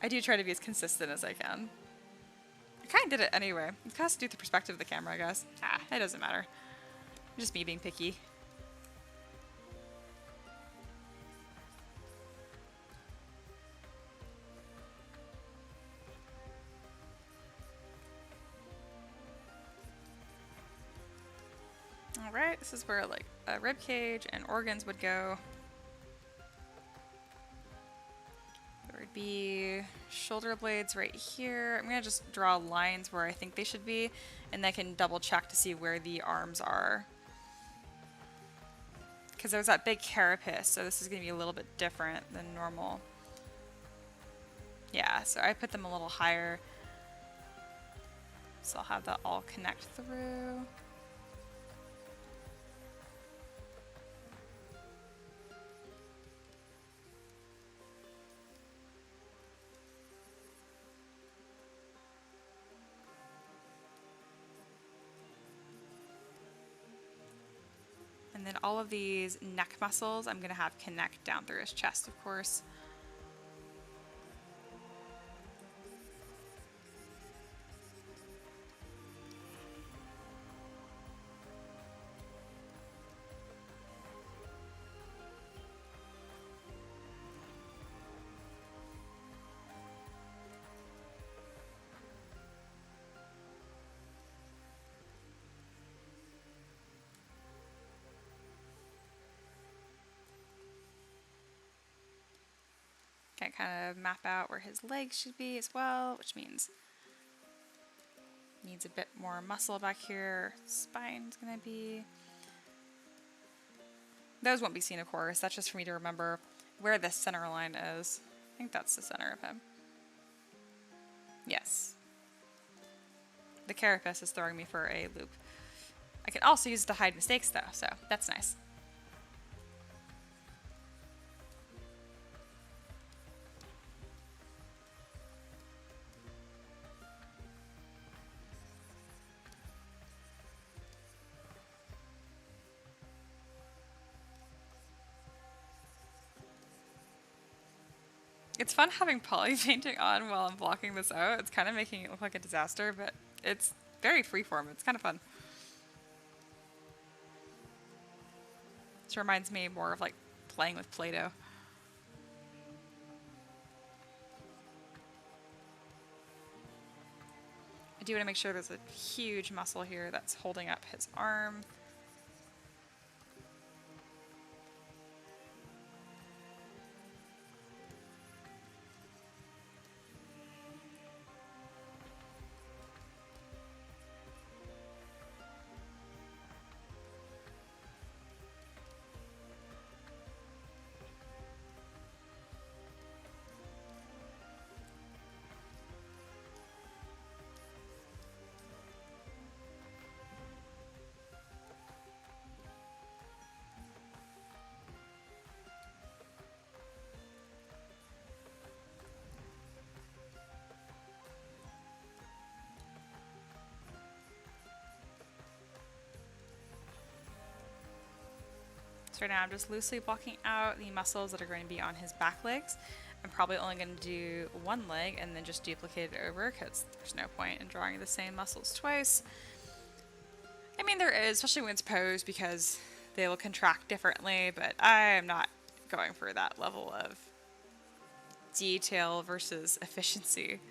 I do try to be as consistent as I can. I kind of did it anyway. It has to do with the perspective of the camera, I guess. Ah, it doesn't matter. Just me being picky. Alright, this is where like a rib cage and organs would go. There would be shoulder blades right here. I'm going to just draw lines where I think they should be, and I can double check to see where the arms are. Because there's that big carapace, so this is going to be a little bit different than normal. Yeah, so I put them a little higher. So I'll have that all connect through. And then all of these neck muscles I'm going to have connect down through his chest, of course. I kind of map out where his legs should be as well, which means needs a bit more muscle back here. Spine's gonna be... Those won't be seen, of course. That's just for me to remember where this center line is. I think that's the center of him. Yes. The carapace is throwing me for a loop. I can also use it to hide mistakes though, so that's nice. It's fun having poly painting on while I'm blocking this out. It's kind of making it look like a disaster, but it's very freeform. It's kind of fun. This reminds me more of like playing with Play-Doh. I do want to make sure there's a huge muscle here that's holding up his arm. So right now I'm just loosely blocking out the muscles that are going to be on his back legs. I'm probably only going to do one leg and then just duplicate it over because there's no point in drawing the same muscles twice. I mean, there is, especially when it's posed, because they will contract differently, but I am not going for that level of detail versus efficiency.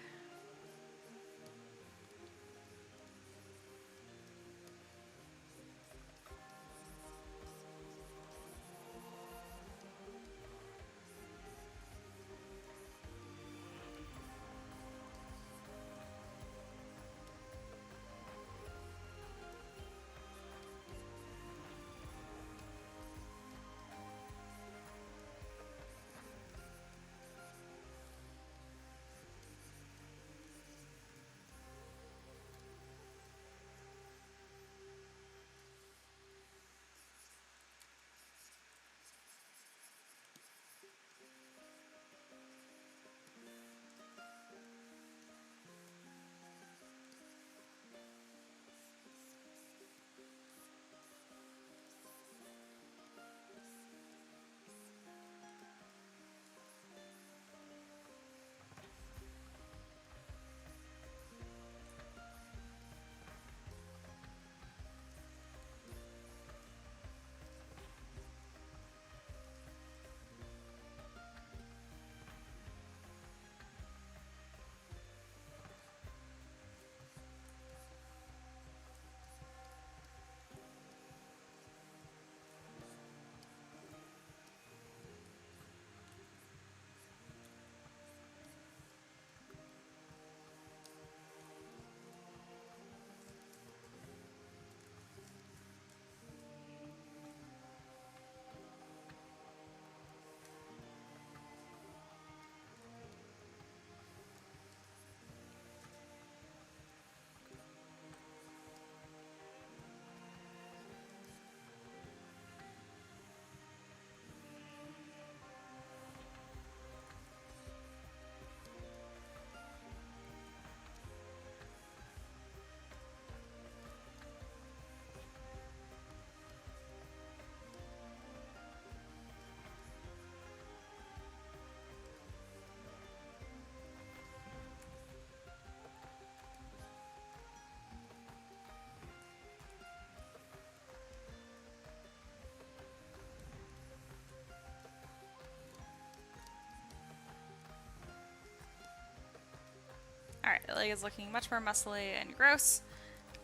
Alright, the leg is looking much more muscly and gross.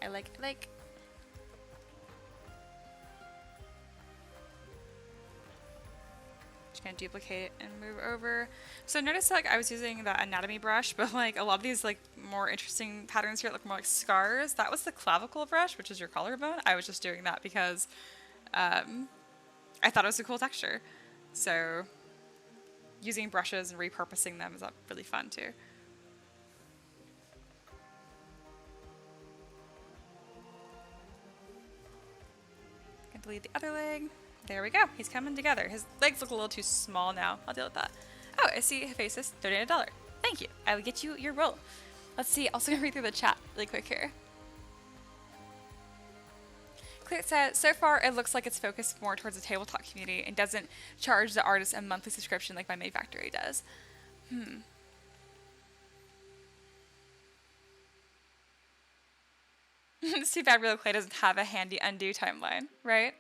I like. gonna duplicate it and move over. So notice like I was using the anatomy brush, but like a lot of these like more interesting patterns here look more like scars. That was the clavicle brush, which is your collarbone. I was just doing that because I thought it was a cool texture. So using brushes and repurposing them is really fun too. Can delete the other leg. There we go. He's coming together. His legs look a little too small now. I'll deal with that. Oh, I see Hephaestus. $38. Thank you. I will get you your roll. Let's see. Also gonna read through the chat really quick here. Clear said, so far it looks like it's focused more towards the tabletop community and doesn't charge the artist a monthly subscription like my Made Factory does. It's too bad Real Clay doesn't have a handy undo timeline, right?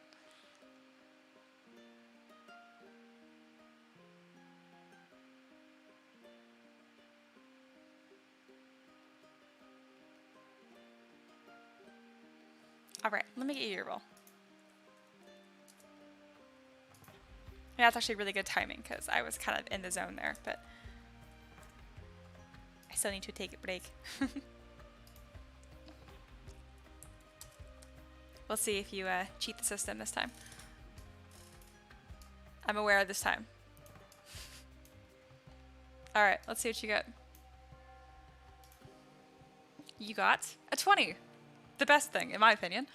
Alright, let me get you your roll. Yeah, that's actually really good timing because I was kind of in the zone there, but I still need to take a break. We'll see if you cheat the system this time. I'm aware this time. Alright, let's see what you got. You got a 20. The best thing, in my opinion.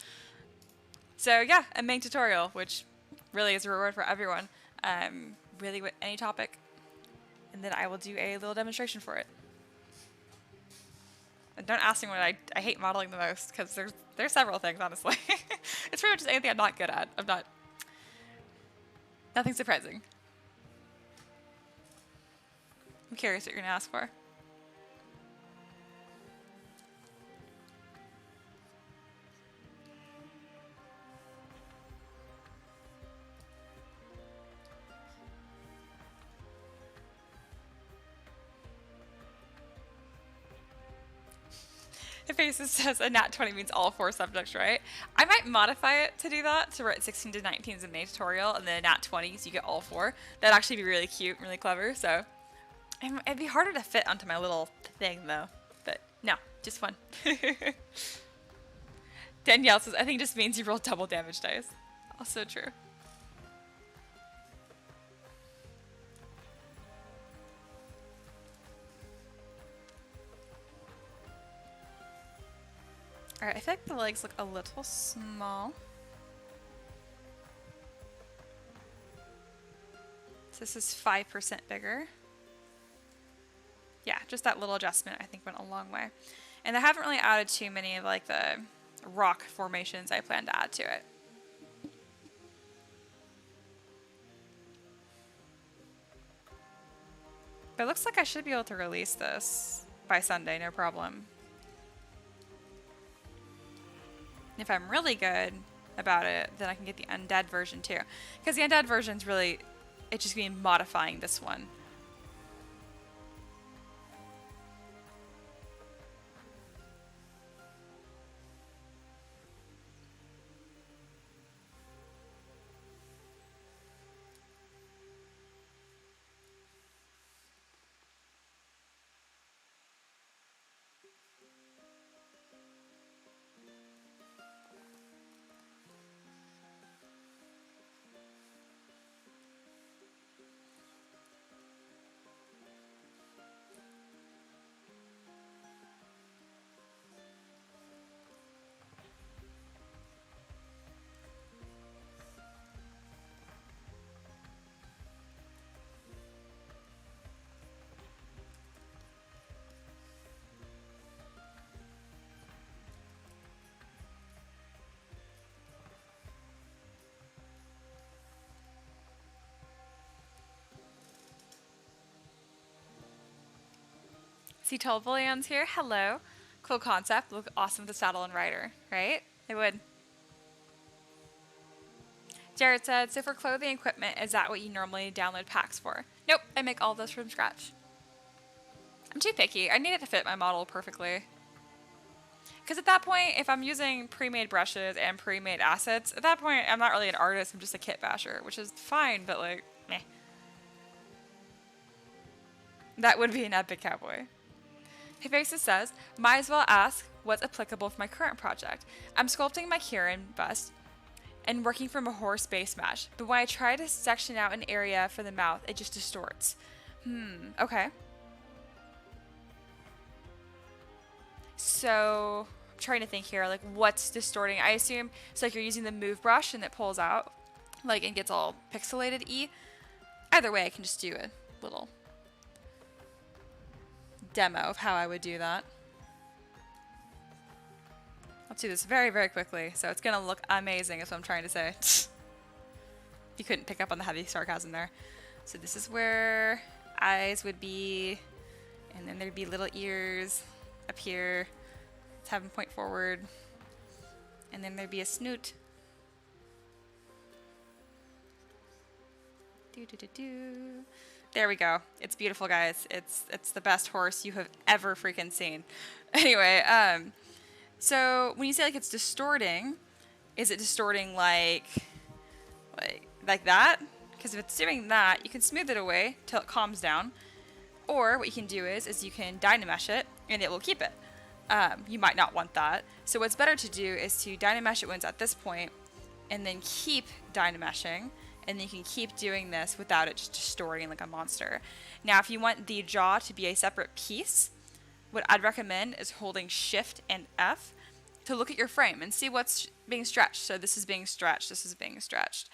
So yeah, a main tutorial, which really is a reward for everyone. Really with any topic. And then I will do a little demonstration for it. And don't ask me what I hate modeling the most, because there's several things, honestly. It's pretty much just anything I'm not good at. Nothing surprising. I'm curious what you're gonna ask for. Faces says a nat 20 means all 4 subjects, right? I might modify it to do that, to write 16 to 19 is a main tutorial, and then a nat 20 so you get all 4. That'd actually be really cute and really clever, so. It'd be harder to fit onto my little thing, though. But, no, just fun. Danielle says, I think it just means you roll double damage dice. Also true. Alright, I feel like the legs look a little small. So this is 5% bigger. Yeah, just that little adjustment I think went a long way. And I haven't really added too many of like the rock formations I plan to add to it. But it looks like I should be able to release this by Sunday, no problem. If I'm really good about it, then I can get the undead version too. Because the undead version's really, it's just going to be modifying this one. See Tolbullions here. Hello. Cool concept. Look awesome with the saddle and rider, right? It would. Jared said, so for clothing equipment, is that what you normally download packs for? Nope, I make all those from scratch. I'm too picky. I need it to fit my model perfectly. Because at that point, if I'm using pre-made brushes and pre-made assets, at that point, I'm not really an artist. I'm just a kit basher, which is fine, but like, meh. That would be an epic cowboy. Hephaestus says, might as well ask what's applicable for my current project. I'm sculpting my Kieran bust and working from a horse base mesh, but when I try to section out an area for the mouth, it just distorts. Okay. So, I'm trying to think here, like what's distorting? I assume it's like you're using the move brush and it pulls out, like, and gets all pixelated-y. Either way, I can just do a little demo of how I would do that. Let's do this very, very quickly, so it's gonna look amazing is what I'm trying to say. You couldn't pick up on the heavy sarcasm there. So this is where eyes would be, and then there'd be little ears up here. Let's have them point forward. And then there'd be a snoot. There we go. It's beautiful, guys. It's the best horse you have ever freaking seen. Anyway, so when you say like it's distorting, is it distorting like that? Because if it's doing that, you can smooth it away till it calms down. Or what you can do is you can Dynamesh it and it will keep it. You might not want that. So what's better to do is to Dynamesh it when it's at this point and then keep Dynameshing. And then you can keep doing this without it just distorting like a monster. Now, if you want the jaw to be a separate piece, what I'd recommend is holding Shift and F to look at your frame and see what's being stretched. So this is being stretched, this is being stretched.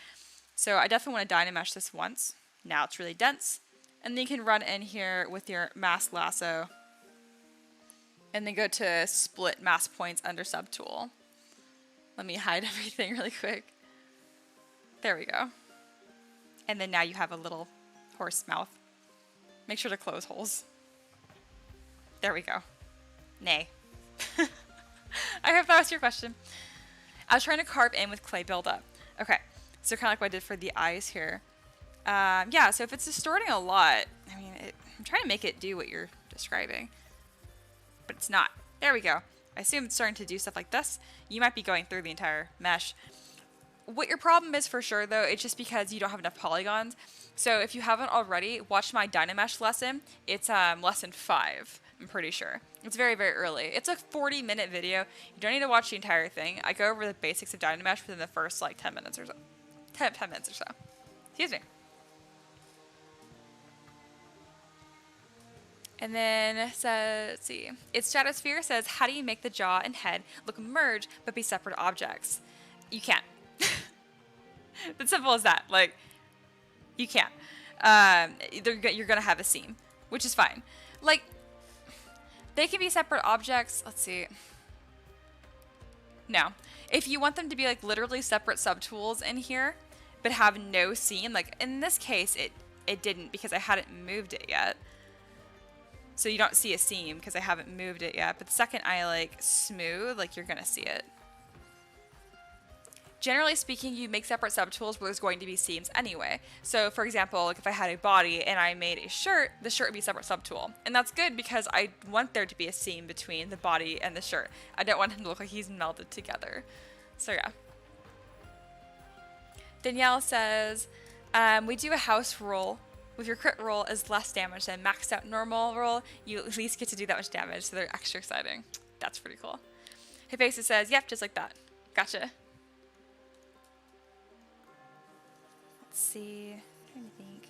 So I definitely want to Dynamesh this once. Now it's really dense. And then you can run in here with your mask lasso and then go to split mask points under subtool. Let me hide everything really quick. There we go. And then now you have a little horse mouth. Make sure to close holes. There we go. Nay. I hope that was your question. I was trying to carve in with clay buildup. Okay, so kind of like what I did for the eyes here. Yeah, so if it's distorting a lot, I mean, I'm trying to make it do what you're describing. But it's not. There we go. I assume it's starting to do stuff like this. You might be going through the entire mesh. What your problem is for sure, though, it's just because you don't have enough polygons. So if you haven't already, watch my Dynamesh lesson. It's lesson 5, I'm pretty sure. It's very, very early. It's a 40-minute video. You don't need to watch the entire thing. I go over the basics of Dynamesh within the first, like, 10 minutes or so. 10 minutes or so. Excuse me. And then says, let's see. Its Stratosphere says, how do you make the jaw and head look merged but be separate objects? You can't. It's simple as that. Like, you can't. You're gonna have a seam, which is fine. Like, they can be separate objects. Let's see. No. If you want them to be like literally separate subtools in here, but have no seam, like in this case, it didn't because I hadn't moved it yet. So you don't see a seam because I haven't moved it yet. But the second I like smooth, like you're gonna see it. Generally speaking, you make separate subtools where there's going to be seams anyway. So for example, like if I had a body and I made a shirt, the shirt would be a separate subtool. And that's good because I want there to be a seam between the body and the shirt. I don't want him to look like he's melded together. So yeah. Danielle says, we do a house roll. With your crit roll is less damage than maxed out normal roll. You at least get to do that much damage, so they're extra exciting. That's pretty cool. Hephaestus says, yep, just like that. Gotcha. Let's see. I'm trying to think.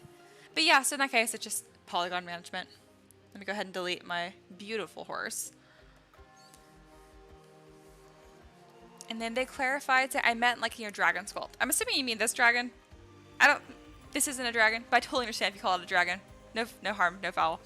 But yeah, so in that case, it's just polygon management. Let me go ahead and delete my beautiful horse. And then they clarified that I meant like, dragon sculpt. I'm assuming you mean this dragon. This isn't a dragon, but I totally understand if you call it a dragon. No harm, no foul.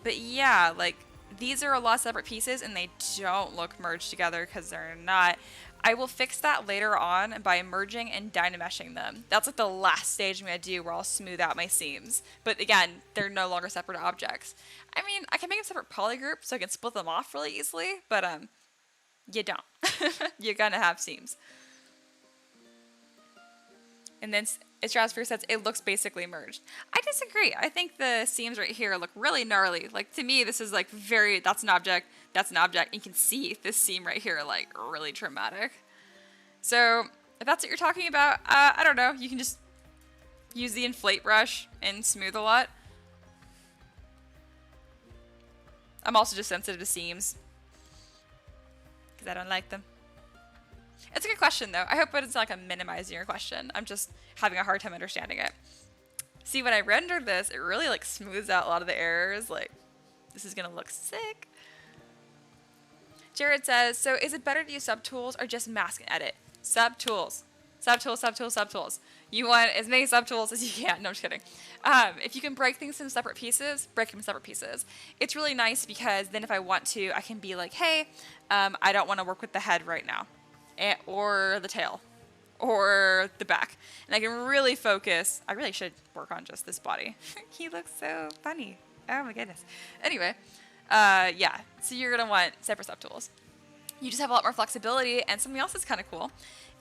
But yeah, like, these are a lot of separate pieces, and they don't look merged together because they're not. I will fix that later on by merging and Dynameshing them. That's like the last stage I'm going to do where I'll smooth out my seams. But again, they're no longer separate objects. I mean, I can make them separate polygroups so I can split them off really easily, but you don't. You're going to have seams. And then Stratosphere says it looks basically merged. I disagree. I think the seams right here look really gnarly. Like, to me, this is like that's an object, that's an object. You can see this seam right here, like, really traumatic. So, if that's what you're talking about, I don't know. You can just use the inflate brush and smooth a lot. I'm also just sensitive to seams because I don't like them. It's a good question though. I hope it's not like I'm minimizing your question. I'm just having a hard time understanding it. See, when I render this, it really like smooths out a lot of the errors. Like, this is gonna look sick. Jared says, so is it better to use subtools or just mask and edit? Subtools. Subtools, subtools, subtools. You want as many subtools as you can. No, I'm just kidding. If you can break things into separate pieces, break them in separate pieces. It's really nice because then if I want to, I can be like, hey, I don't want to work with the head right now. Or the tail. Or the back. And I can really focus. I really should work on just this body. He looks so funny. Oh my goodness. Anyway, yeah. So you're going to want separate subtools. You just have a lot more flexibility. And something else that's kind of cool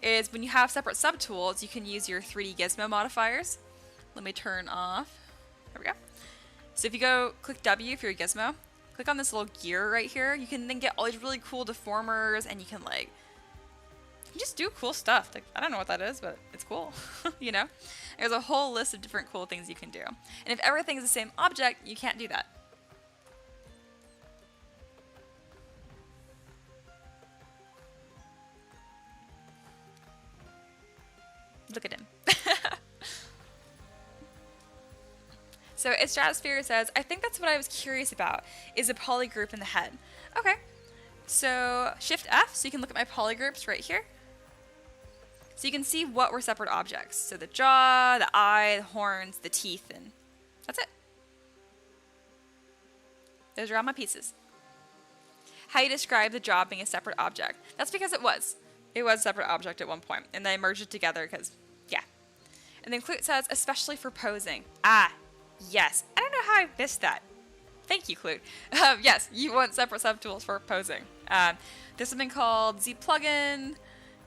is when you have separate subtools, you can use your 3D gizmo modifiers. Let me turn off. There we go. So if you go click W for your gizmo, click on this little gear right here. You can then get all these really cool deformers, and you can like, you just do cool stuff. Like, I don't know what that is, but it's cool. You know, there's a whole list of different cool things you can do. And if everything is the same object, you can't do that. Look at him. So it's Stratosphere says, I think that's what I was curious about, is a polygroup in the head. Okay. So Shift F, so you can look at my polygroups right here. So you can see what were separate objects. So the jaw, the eye, the horns, the teeth, and that's it. Those are all my pieces. How you describe the jaw being a separate object. That's because it was. It was a separate object at one point, and then I merged it together because, yeah. And then Clute says, especially for posing. Ah, yes. I don't know how I missed that. Thank you, Clute. Yes, you want separate subtools for posing. There's something called ZPlugin.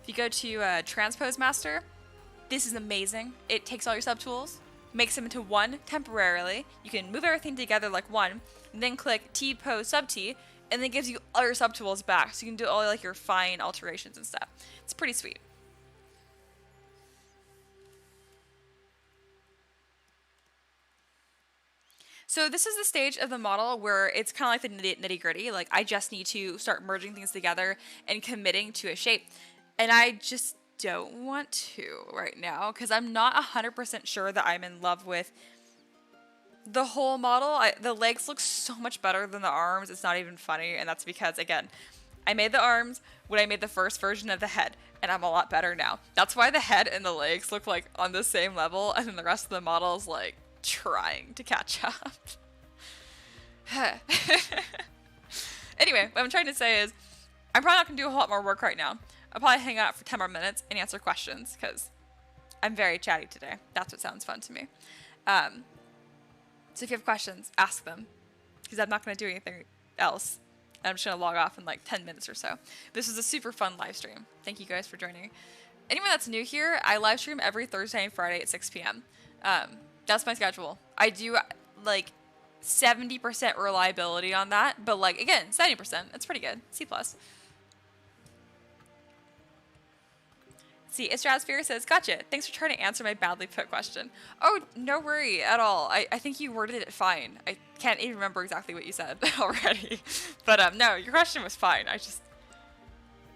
If you go to Transpose Master, this is amazing. It takes all your subtools, makes them into one temporarily. You can move everything together like one, and then click T pose sub T, and then it gives you all your subtools back, so you can do all like your fine alterations and stuff. It's pretty sweet. So this is the stage of the model where it's kind of like the nitty gritty. Like, I just need to start merging things together and committing to a shape. And I just don't want to right now because I'm not 100% sure that I'm in love with the whole model. The legs look so much better than the arms. It's not even funny. And that's because, again, I made the arms when I made the first version of the head, and I'm a lot better now. That's why the head and the legs look like on the same level, and then the rest of the model is like trying to catch up. Anyway, what I'm trying to say is I'm probably not going to do a whole lot more work right now. I'll probably hang out for 10 more minutes and answer questions because I'm very chatty today. That's what sounds fun to me. So if you have questions, ask them because I'm not going to do anything else. I'm just going to log off in like 10 minutes or so. This was a super fun live stream. Thank you guys for joining. Anyone that's new here, I live stream every Thursday and Friday at 6 p.m. That's my schedule. I do like 70% reliability on that, but like, again, 70%, it's pretty good. C+. See, Stratosphere says, gotcha. Thanks for trying to answer my badly put question. Oh, no worry at all. I think you worded it fine. I can't even remember exactly what you said already. But no, your question was fine.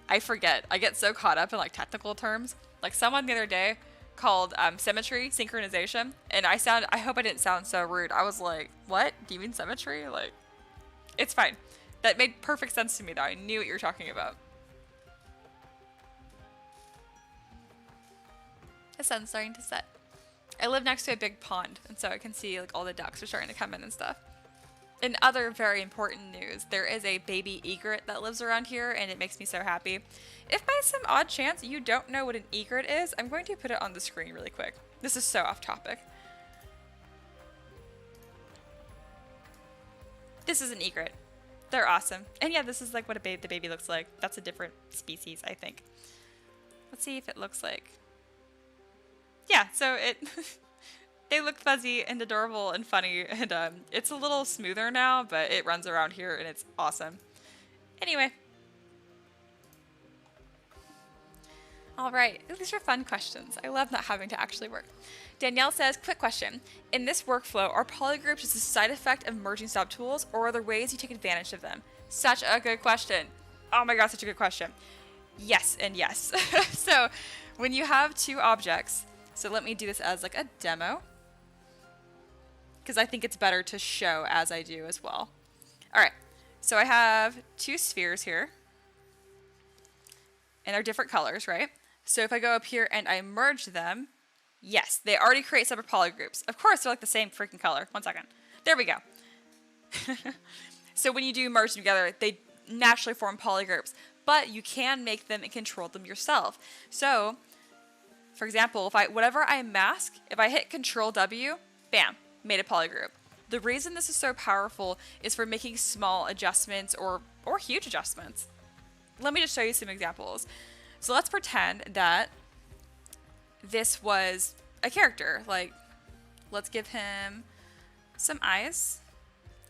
I forget. I get so caught up in like technical terms. Like someone the other day called symmetry synchronization, and I hope I didn't sound so rude. I was like, what? Do you mean symmetry? Like, it's fine. That made perfect sense to me though. I knew what you were talking about. The sun's starting to set. I live next to a big pond, and so I can see like all the ducks are starting to come in and stuff. In other very important news, there is a baby egret that lives around here, and it makes me so happy. If by some odd chance you don't know what an egret is, I'm going to put it on the screen really quick. This is so off topic. This is an egret. They're awesome. And yeah, this is like what the baby looks like. That's a different species, I think. Let's see if it looks like... Yeah, so they look fuzzy and adorable and funny, and it's a little smoother now, but it runs around here and it's awesome. Anyway. All right, these are fun questions. I love not having to actually work. Danielle says, quick question. In this workflow, are polygroups just a side effect of merging subtools, or are there ways you take advantage of them? Such a good question. Oh my god, such a good question. Yes and yes. So when you have two objects, so let me do this as like a demo, because I think it's better to show as I do as well. All right, so I have two spheres here, and they're different colors, right? So if I go up here and I merge them, yes, they already create separate polygroups. Of course, they're like the same freaking color. One second. There we go. So when you do merge them together, they naturally form polygroups, but you can make them and control them yourself. So, for example, whatever I mask, if I hit Control W, bam, made a polygroup. The reason this is so powerful is for making small adjustments or huge adjustments. Let me just show you some examples. So let's pretend that this was a character. Like, let's give him some eyes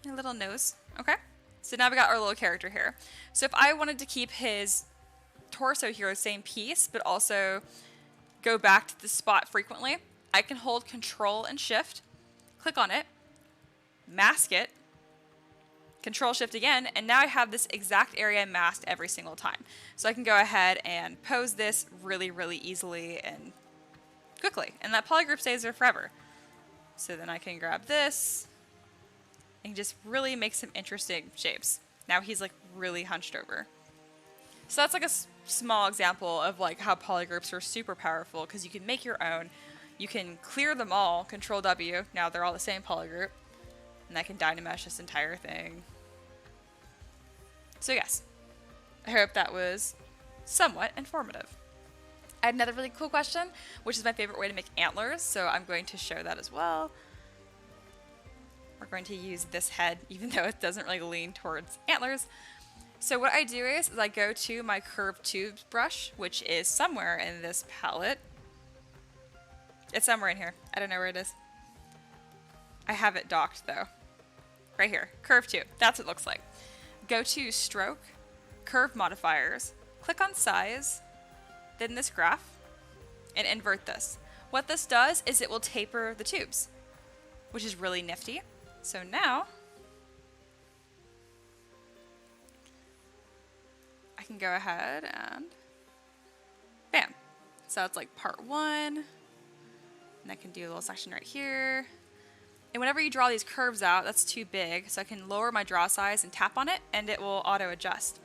and a little nose. Okay? So now we got our little character here. So if I wanted to keep his torso here the same piece, but also go back to the spot frequently, I can hold Control and Shift, click on it, mask it, Control Shift again, and now I have this exact area masked every single time. So I can go ahead and pose this really, really easily and quickly, and that polygroup stays there forever. So then I can grab this and just really make some interesting shapes. Now he's like really hunched over. So that's like a small example of like how polygroups are super powerful, because you can make your own. You can clear them all, Control W, now they're all the same polygroup, and I can Dynamesh this entire thing. So yes, I hope that was somewhat informative. I had another really cool question, which is my favorite way to make antlers, so I'm going to show that as well. We're going to use this head, even though it doesn't really lean towards antlers. So what I do is I go to my curved tubes brush, which is somewhere in this palette. It's somewhere in here. I don't know where it is. I have it docked though. Right here, curved tube. That's what it looks like. Go to Stroke, Curve Modifiers, click on Size, then this graph, and invert this. What this does is it will taper the tubes, which is really nifty. So now, I can go ahead and bam. So it's like part one, and I can do a little section right here. And whenever you draw these curves out, that's too big, so I can lower my draw size and tap on it, and it will auto adjust.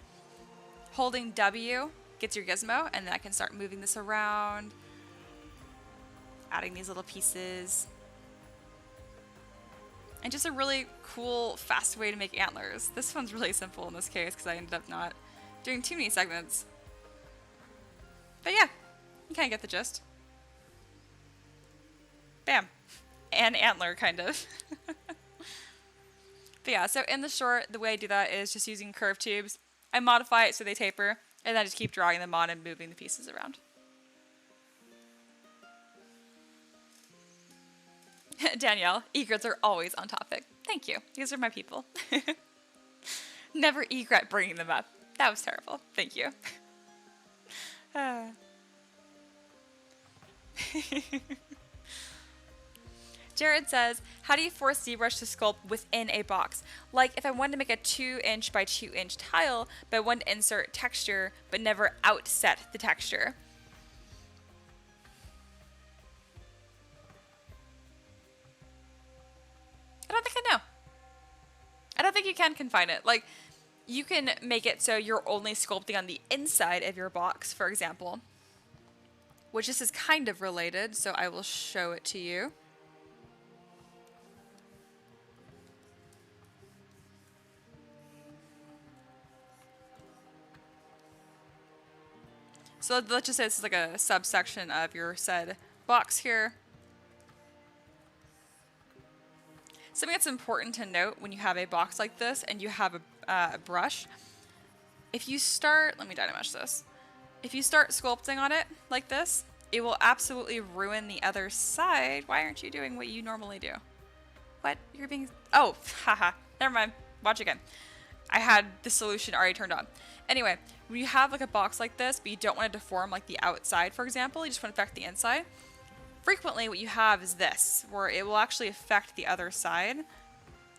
Holding W gets your gizmo, and then I can start moving this around, adding these little pieces. And just a really cool, fast way to make antlers. This one's really simple in this case because I ended up not doing too many segments. But yeah, you kind of get the gist. Bam. An antler, kind of. But yeah, so in the short, the way I do that is just using curved tubes. I modify it so they taper, and then I just keep drawing them on and moving the pieces around. Danielle, egrets are always on topic. Thank you. These are my people. Never egret bringing them up. That was terrible. Thank you. Jared says, how do you force ZBrush to sculpt within a box? Like if I wanted to make a 2" by 2" tile, but I wanted to insert texture, but never outset the texture. I don't think I know. I don't think you can confine it. Like, you can make it so you're only sculpting on the inside of your box, for example. Which this is kind of related, so I will show it to you. So let's just say this is like a subsection of your said box here. Something that's important to note when you have a box like this and you have a brush, if you start, let me Dynamesh this. If you start sculpting on it like this, it will absolutely ruin the other side. Why aren't you doing what you normally do? What? You're being, oh, haha, never mind. Watch again. I had the solution already turned on. Anyway, when you have like a box like this, but you don't want it to deform like the outside, for example, you just want to affect the inside. Frequently what you have is this, where it will actually affect the other side.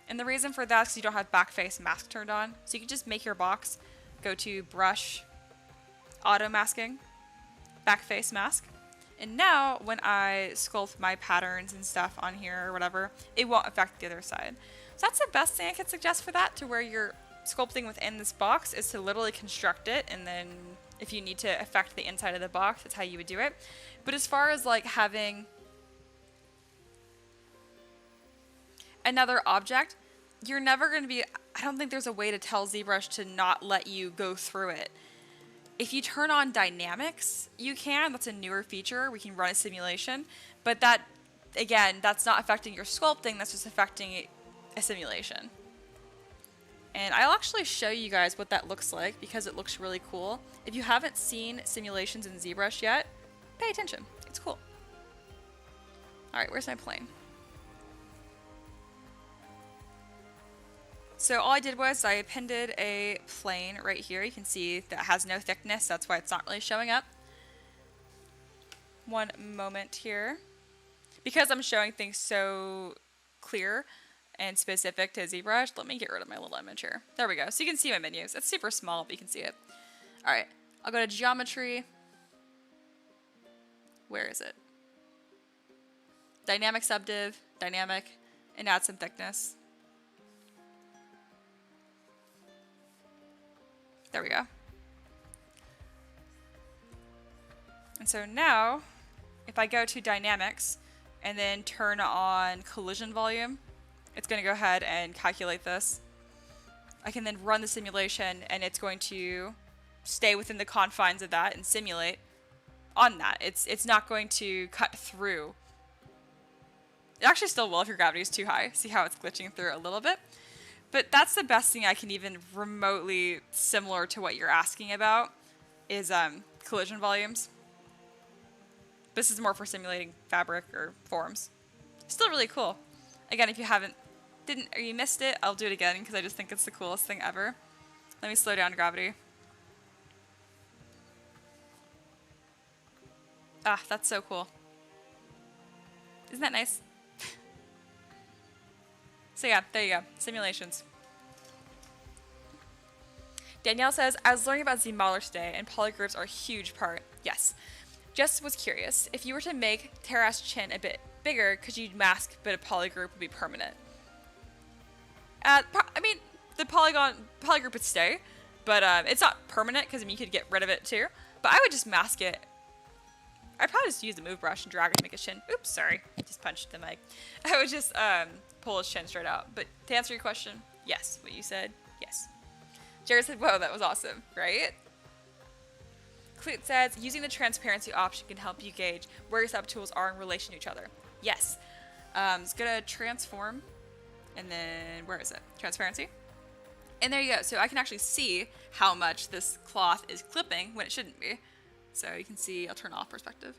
And the reason for that is because you don't have backface mask turned on. So you can just make your box, go to brush, auto masking, backface mask. And now when I sculpt my patterns and stuff on here or whatever, it won't affect the other side. So that's the best thing I could suggest for that, to where you're sculpting within this box, is to literally construct it, and then if you need to affect the inside of the box, that's how you would do it. But as far as like having another object, you're never going to be, I don't think there's a way to tell ZBrush to not let you go through it. If you turn on dynamics, you can. That's a newer feature. We can run a simulation, but that, again, that's not affecting your sculpting, that's just affecting a simulation. And I'll actually show you guys what that looks like, because it looks really cool. If you haven't seen simulations in ZBrush yet, pay attention. It's cool. Alright, where's my plane? So all I did was I appended a plane right here. You can see that has no thickness. That's why it's not really showing up. One moment here. Because I'm showing things so clear and specific to ZBrush, let me get rid of my little image here. There we go. So you can see my menus. It's super small, but you can see it. All right, I'll go to geometry. Where is it? Dynamic subdiv, dynamic, and add some thickness. There we go. And so now, if I go to dynamics and then turn on collision volume, it's going to go ahead and calculate this. I can then run the simulation, and it's going to stay within the confines of that and simulate on that. It's not going to cut through. It actually still will if your gravity is too high. See how it's glitching through a little bit? But that's the best thing I can even remotely similar to what you're asking about is collision volumes. This is more for simulating fabric or forms. Still really cool. Again, if you or you missed it, I'll do it again because I just think it's the coolest thing ever. Let me slow down gravity. Ah, that's so cool. Isn't that nice? So yeah, there you go. Simulations. Danielle says, I was learning about Z-modelers today, and polygroups are a huge part. Yes. Just was curious, if you were to make Terra's chin a bit bigger, could you mask, but a polygroup would be permanent? I mean, the polygroup would stay, but it's not permanent, because I mean, you could get rid of it too. But I would just mask it. I'd probably just use the move brush and drag it to make his chin. Oops, sorry. Just punched the mic. I would just pull his chin straight out. But to answer your question, yes. What you said, yes. Jared said, whoa, that was awesome, right? Clute says, using the transparency option can help you gauge where your subtools are in relation to each other. Yes. Let's go to transform, and then, where is it? Transparency. And there you go. So I can actually see how much this cloth is clipping when it shouldn't be. So you can see, I'll turn off perspective.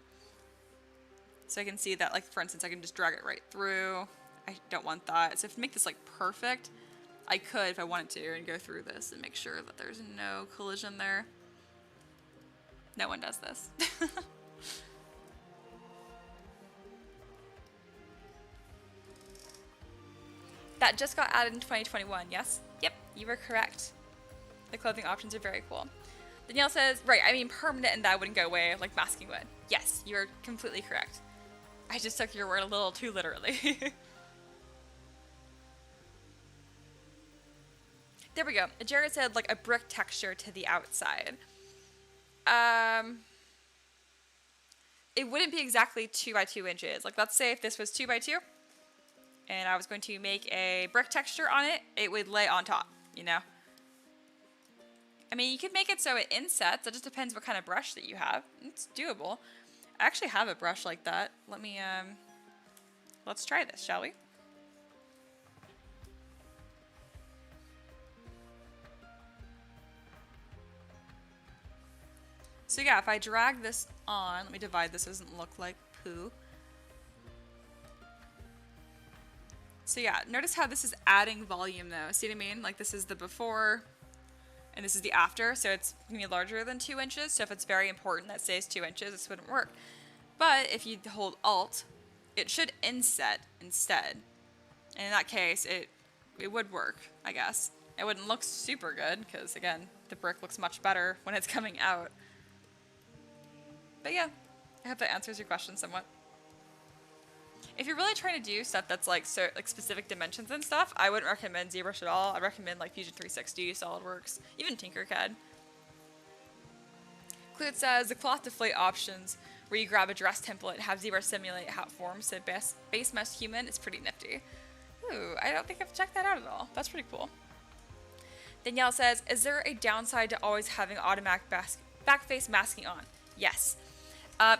So I can see that, like, for instance, I can just drag it right through. I don't want that. So to make this, like, perfect, I could, if I wanted to, and go through this and make sure that there's no collision there. No one does this. That just got added in 2021, yes? Yep, you were correct. The clothing options are very cool. Danielle says, right, I mean permanent, and that wouldn't go away like masking would. Yes, you're completely correct. I just took your word a little too literally. There we go. Jared said like a brick texture to the outside. It wouldn't be exactly 2 by 2 inches. Like, let's say if this was 2 by 2 and I was going to make a brick texture on it, it would lay on top, you know? I mean, you could make it so it insets. It just depends what kind of brush that you have. It's doable. I actually have a brush like that. Let me, let's try this, shall we? So yeah, if I drag this on, let me divide this so it doesn't look like poo. So yeah, notice how this is adding volume though. See what I mean? Like this is the before, and this is the after, so it's going to be larger than 2 inches. So if it's very important that stays 2 inches, this wouldn't work. But if you hold Alt, it should inset instead. And in that case, it would work, I guess. It wouldn't look super good, because again, the brick looks much better when it's coming out. But yeah, I hope that answers your question somewhat. If you're really trying to do stuff that's like specific dimensions and stuff, I wouldn't recommend ZBrush at all. I'd recommend like Fusion 360, SolidWorks, even Tinkercad. Clued says the cloth deflate options where you grab a dress template and have ZBrush simulate how it forms so base mesh human is pretty nifty. Ooh, I don't think I've checked that out at all. That's pretty cool. Danielle says, is there a downside to always having automatic backface masking on? Yes.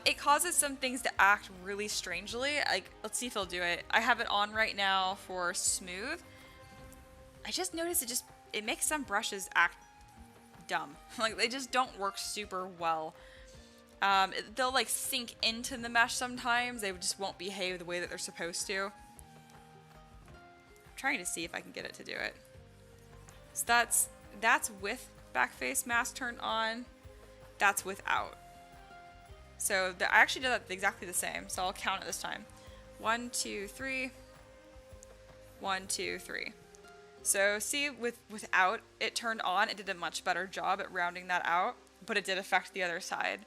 It causes some things to act really strangely. Like, let's see if it'll do it. I have it on right now for smooth. I just noticed it makes some brushes act dumb. Like, they just don't work super well. They'll like sink into the mesh sometimes. They just won't behave the way that they're supposed to. I'm trying to see if I can get it to do it. So that's with backface mask turned on. That's without. So I actually did that exactly the same. So I'll count it this time. 1, 2, 3. 1, 2, 3. So see, without it turned on, it did a much better job at rounding that out, but it did affect the other side.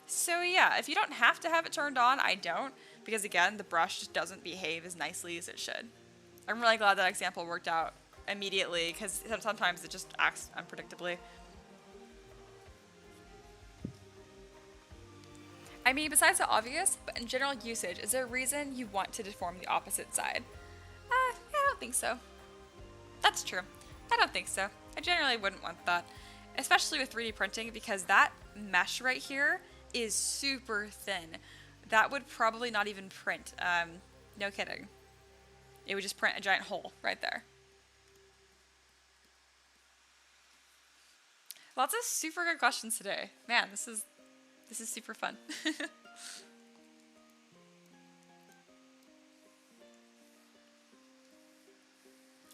So yeah, if you don't have to have it turned on, I don't, because again, the brush just doesn't behave as nicely as it should. I'm really glad that example worked out immediately, because sometimes it just acts unpredictably. I mean, besides the obvious, but in general usage, is there a reason you want to deform the opposite side? I don't think so. That's true. I don't think so. I generally wouldn't want that, especially with 3D printing, because that mesh right here is super thin. That would probably not even print. No kidding. It would just print a giant hole right there. Lots of super good questions today. Man, this is super fun.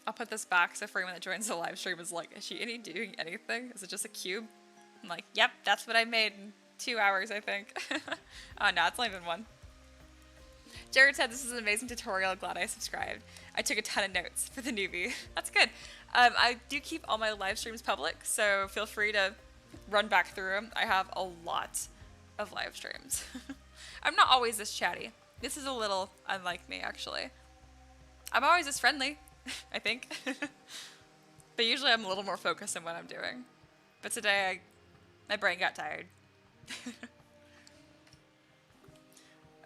I'll put this back so for anyone that joins the live stream is like, is she doing anything? Is it just a cube? I'm like, yep, that's what I made in 2 hours, I think. Oh no, it's only been 1. Jared said, this is an amazing tutorial, glad I subscribed. I took a ton of notes for the newbie. That's good. I do keep all my live streams public, so feel free to run back through them. I have a lot of live streams. I'm not always this chatty. This is a little unlike me, actually. I'm always this friendly, I think. But usually I'm a little more focused on what I'm doing. But today, my brain got tired.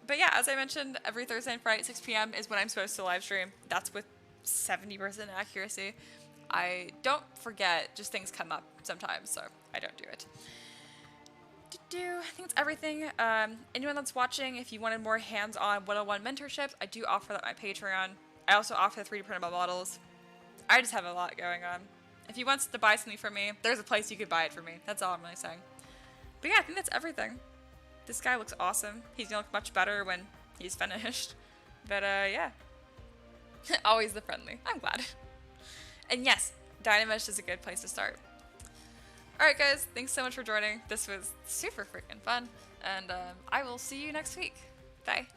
But yeah, as I mentioned, every Thursday and Friday at 6 p.m. is when I'm supposed to live stream. That's with 70% accuracy. I don't forget, just things come up sometimes, so I don't do it. I think that's everything. Anyone that's watching, if you wanted more hands-on one-on-one mentorships, I do offer that on my Patreon. I also offer 3D printable models. I just have a lot going on. If you want to buy something from me, there's a place you could buy it from me. That's all I'm really saying. But yeah, I think that's everything. This guy looks awesome. He's gonna look much better when he's finished. But yeah. Always the friendly. I'm glad. And yes, Dynamesh is a good place to start. Alright guys, thanks so much for joining. This was super freaking fun. And I will see you next week. Bye.